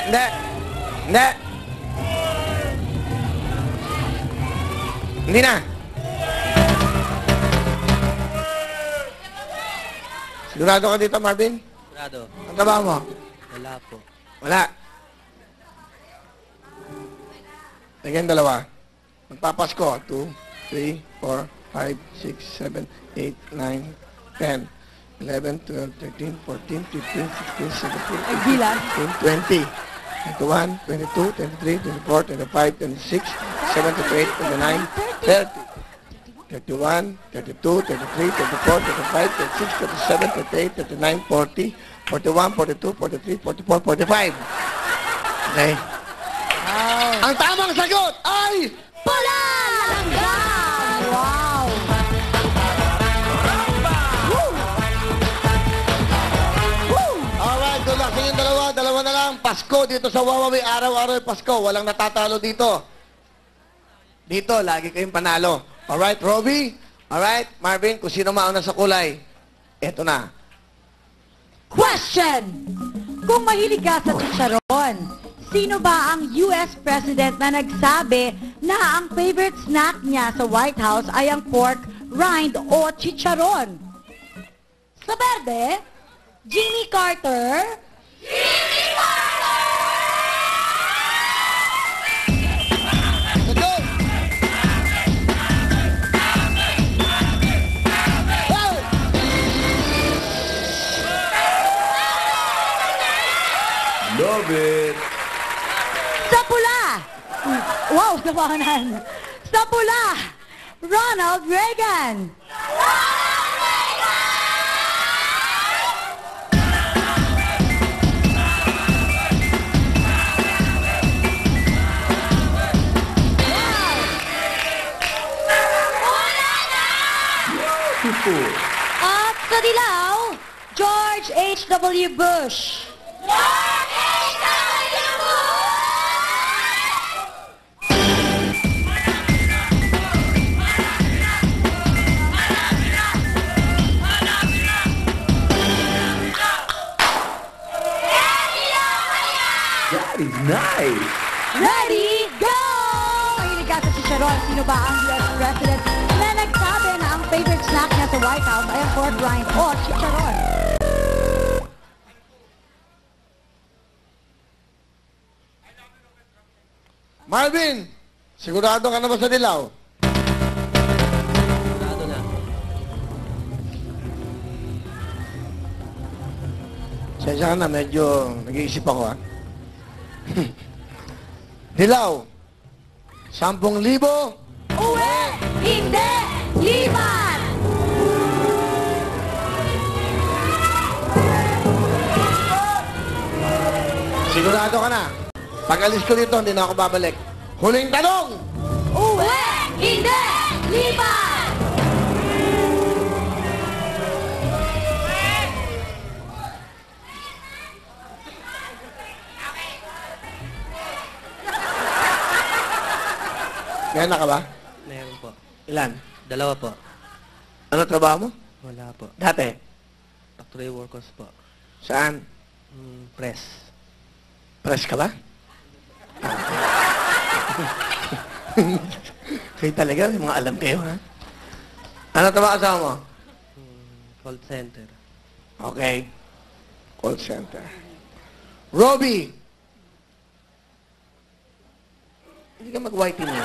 Hindi. Hindi. Hindi na. Sigurado ka dito, Marvin? Sigurado. Ang trabaho mo? Wala po. Wala. Again, 2. Magpapasko. 2, 3, 4, 5, 6, 7, 8, 9, 10, 11, 12, 13, 14, 15, 16, 17, Ay, bilang. 18, 20, 21, 22, 23, 24, 25, 26, 27, 28, 29, 30. 31, 32, 33, 34, 35, 36, 37, 38, 39, 40, 41, 42, 43, 44, 45. Okay. Ang tamang sagot ay... Pula! Langgam! Wow! Alright, good luck sa inyong dalawa. Dalawa na lang. Pasko dito sa Wawawi. Araw-araw ay Pasko. Walang natatalo dito. Dito, lagi kayong panalo. Alright, Robbie? Alright, Marvin, kung sino mauna sa kulay. Eto na. Question! Kung mahilig ka sa chicharon, sino ba ang US President na nagsabi na ang favorite snack niya sa White House ay ang pork rind o chicharon? Sa berde, Jimmy Carter. Let's go! Love it! Sa pula! Wow, nabahanan. Sa pula, Ronald Reagan. At sa dilaw, George H.W. Bush. That is nice! Ready, go! Mahilig ka sa chicharon. Sino ba ang US President na nagsabi na ang favorite snack niya sa White House ay ang pork rind o chicharon? Marvin, sigurado ka na ba sa dilaw? Sigurado na. Sensya ka na, medyo nag-iisip ako ha. Dilaw, 10,000. Uwe! Hindi! Liban! Sigurado ka na. Pag alis ko dito, hindi na ako babalik. Huling tanong! Uwe! Hindi! Lipat! Gana ka ba? Meron po. Ilan? 2 po. Ano trabaho mo? Wala po. Dati? Factory workers po. Saan? Press. Press ka ba? Kayo talaga, may mga alam kayo, ha? Ano trabaho kasama mo? Call center. Okay. Call center. Robbie! Hindi ka mag-whiting mo.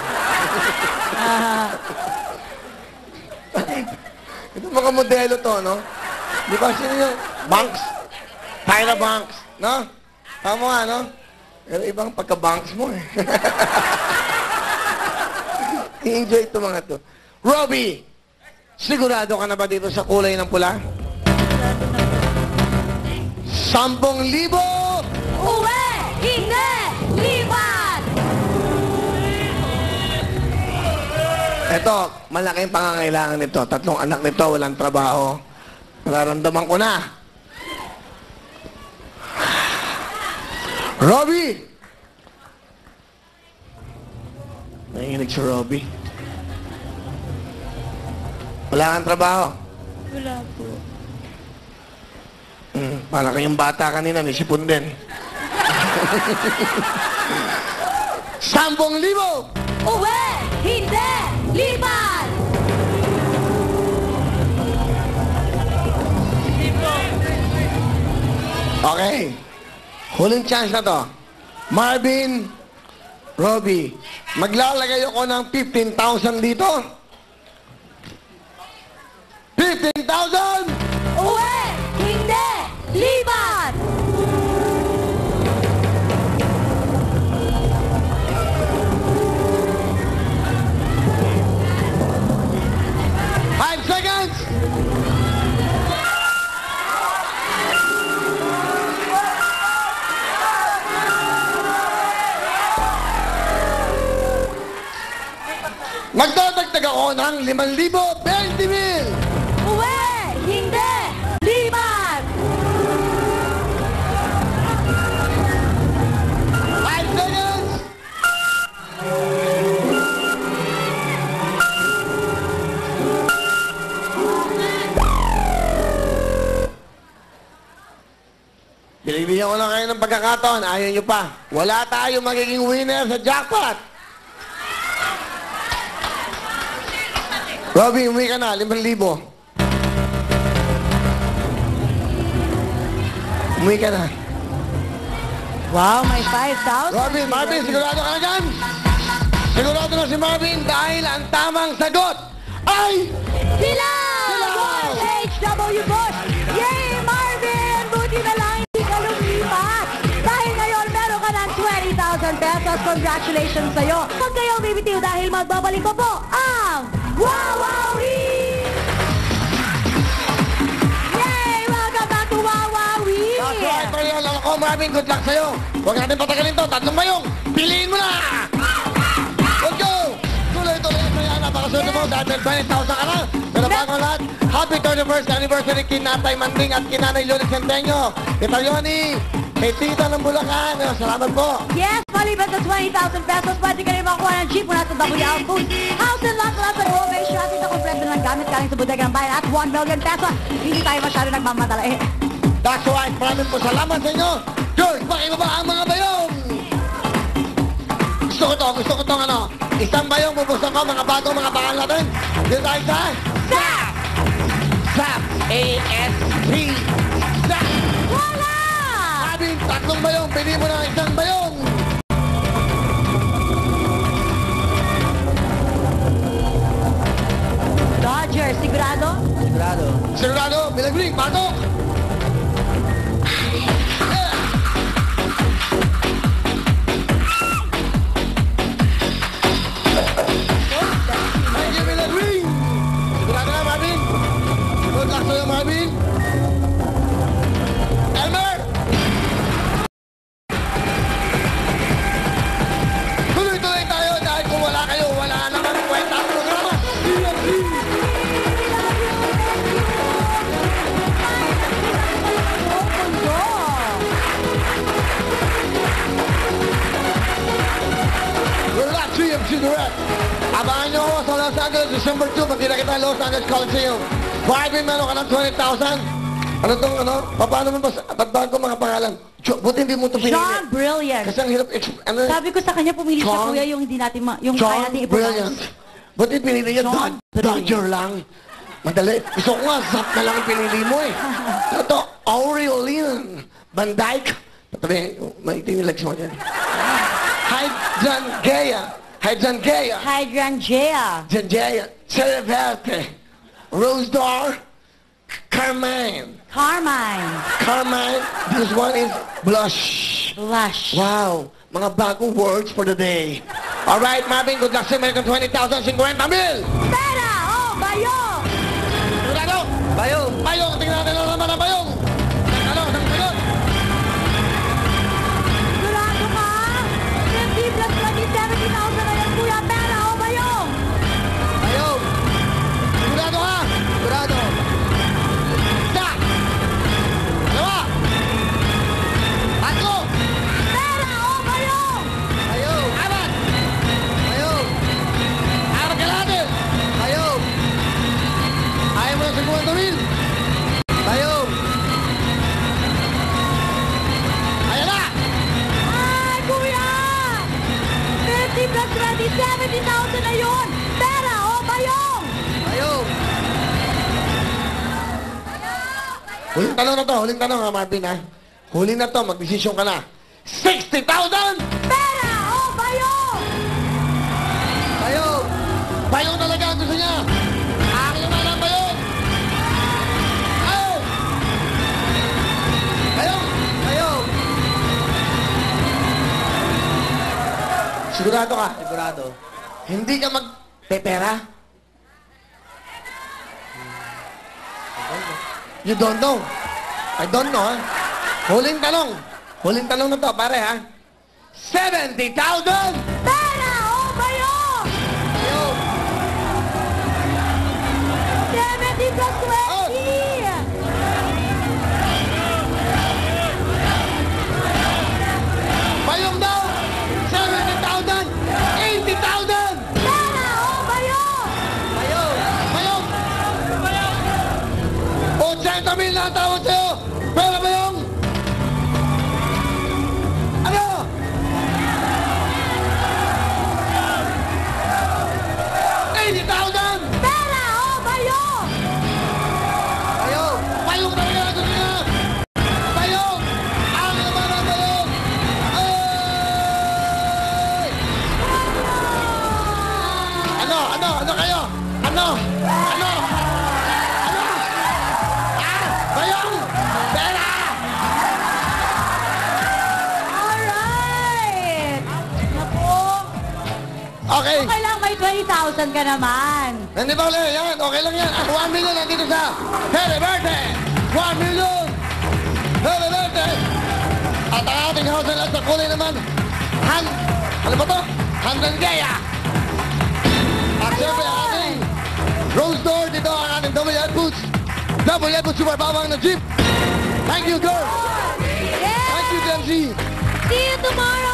Ito mga modelo to, no? Di ba sino yung Banks? Tyra Banks, no? Tama nga, no? Pero ibang pagka-Banks mo, eh. I-enjoy ito mga to. Robbie! Sigurado ka na ba dito sa kulay ng pula? 10,000! Uwi! Hindi! Lipat! Ito, malaking pangangailangan nito. 3 anak nito, walang trabaho. Nararamdaman ko na. Robbie! Nanginig si Robbie. Wala kang trabaho. Wala po. Para kayong bata kanina, may sipon din. 10,000! Uwi! Hindi! Lipat! Okay. Huling chance na to. Marvin, Robbie, maglalagay ako ng 15,000 dito. 15,000! Uwi! Hindi! Lipat! Five seconds! Magdadagdag ako ng 5,000, 20,000! Uwi! Hindi! Lipat! 5 seconds! Binibigyan ko lang kayo ng pagkakataon. Ayaw nyo pa. Wala tayo magiging winner sa jackpot. Robbie, umuwi ka na. 5,000. Umuwi ka na. Wow, may 5,000. Robin, Marvin, sigurado ka na dyan? Sigurado na si Marvin dahil ang tamang sagot ay... Sila! One HW Bush! Yay, Marvin! Buti na lang hindi ka lumipat. Dahil ngayon, meron ka ng 20,000 pesos. Congratulations sa'yo. Huwag kayong bibitiw dahil magbabalik ko po ang Wawawi! Yay! Welcome back to Wawawi! That's right, Mariel. Ako, Marvin, good luck sa'yo. Huwag natin patagalin to. 3 mayong. Piliin mo na! Let's go! Tuloy-tuloy ang saya. Napakasunod mo dahil 20,000 ka na. Pero bago lahat, happy 31st anniversary kinatay Manding at kinanay Lulis Centenyo. Kita Yoni, kay Tita ng Bulacan. Salamat po. Yes, maliban sa 20,000 pesos, pwede ka rin makuha ng jeep mula sa WL Foods. House and lot sa home base shopping na kompleto ng gamit galing sa bodega ng bayan at 1 million pesos. Hindi tayo masyado nagmamadala eh. That's right. Maraming po salamat sa inyo. George, pakibaba ang mga bayong. Gusto ko to ano. Isang bayong bubuksan ko mga bagong mga pangalan natin. Dito tayo sa... Zap! Zap! A-S-P! Zap! Wala! Sabing 3 bayong, pili mo na 1 bayong. Dodger, sigurado? Sigurado. Sigurado, Milagring, patok! Thank you, Milagring! Sigurado na, Marvin? Good luck sa'yo, Marvin! Elmer! Tuloy-tuloy tayo dahil kung wala kayo, wala naman kwenta. Relax, CMC Direct. Abangan nyo ako sa Los Angeles, December 2, magkita kita Los Angeles Coliseum. 5 meron ka ng 20,000. Ano tong ano? Paano mo ba? Ba't ko mga pangalan? Buti hindi mo ito pinili. Sean Brilliant. Kasi ang hirap, ano? Sabi ko sa kanya, pumili siya, Sean- kuya, yung hindi natin, yung Sean kaya natin Brilliant. i-pronounce. Buti pinili niya, Sean Brilliant. Dodger lang. Madali. Gusto ko nga, zap na lang ang pinili mo eh. Ito, Aureolin Van Dyke. Patabi, may tinilegs mo dyan. Hydrangea. Hydrangea. Hydrangea. Hydrangea. Cereverte. Rose D'Or. Carmine. Carmine. Carmine. This one is blush. Blush. Wow. Mga bagong words for the day. Alright, Marvin, good luck sa American 20,000, 50 mil! Pera! Oh, bayong! Sigurado! Bayong! Bayong! Tingnan natin ang laman ng bayong! Ano? Ang sagot! Sigurado ka? 50 plus 20, 70,000 na yan, kuya. Pera! Oh, bayong! Bayong! Sigurado ka? Sigurado! Isa! Dalawa! Tatlo! Pera! Oh, bayong! Bayong! Apat! Bayong! Apat ka natin! Bayong! Ayaw mo na 50 mil! Bayong! Ayan na! Ay, kuya! 50 plus 20, 70,000 na yun! Pera! Oh, bayong! Bayong! Huling tanong na to, huling tanong ha, Marvin ha. Huling na to, magdesisyon ka na. 60,000! Pera! Oh, bayong! Bayong! Bayong talaga ang gusto niya! Akin naman ang bayong! Bayong! Bayong! Bayong! Sigurado ka? Sigurado. Hindi ka magpepera? You don't know. I don't know, ha? Huling tanong. Huling tanong na to, pare, ha? 70,000! Pera! Oh, bayong! Bayong! 70 plus 20! Bayong daw! 70,000! 80,000! Pera! Oh, bayong! Bayong! Bayong! Bayong! 80 mil na ang tawag sa'yo! Pera bayong! Ano? $80,000! Pera! Oh, bayong! Bayong! Bayong talaga ang gusto niya! Bayong! Ang naman ang bayong! Ay! Ano? Ano? Ano kayo? Ano? Ano? Ano? Ah! Bayong! Pera! Alright! Naku! Okay. Okay lang, may 20,000 ka naman. Hindi ba ulit? Yan, okay lang yan. At 1 million nandito sa Happy Birthday! 1 million! Happy Birthday! At ang ating house at sa kulay naman, ano ba to? Hydrangea! At siyempre ang ating Rose D'Or, dito ang ating WL Boots. WL Boots Super Bawang na Jeep. Thank you, girl! Yeah! Thank you, Gen Z. See you tomorrow!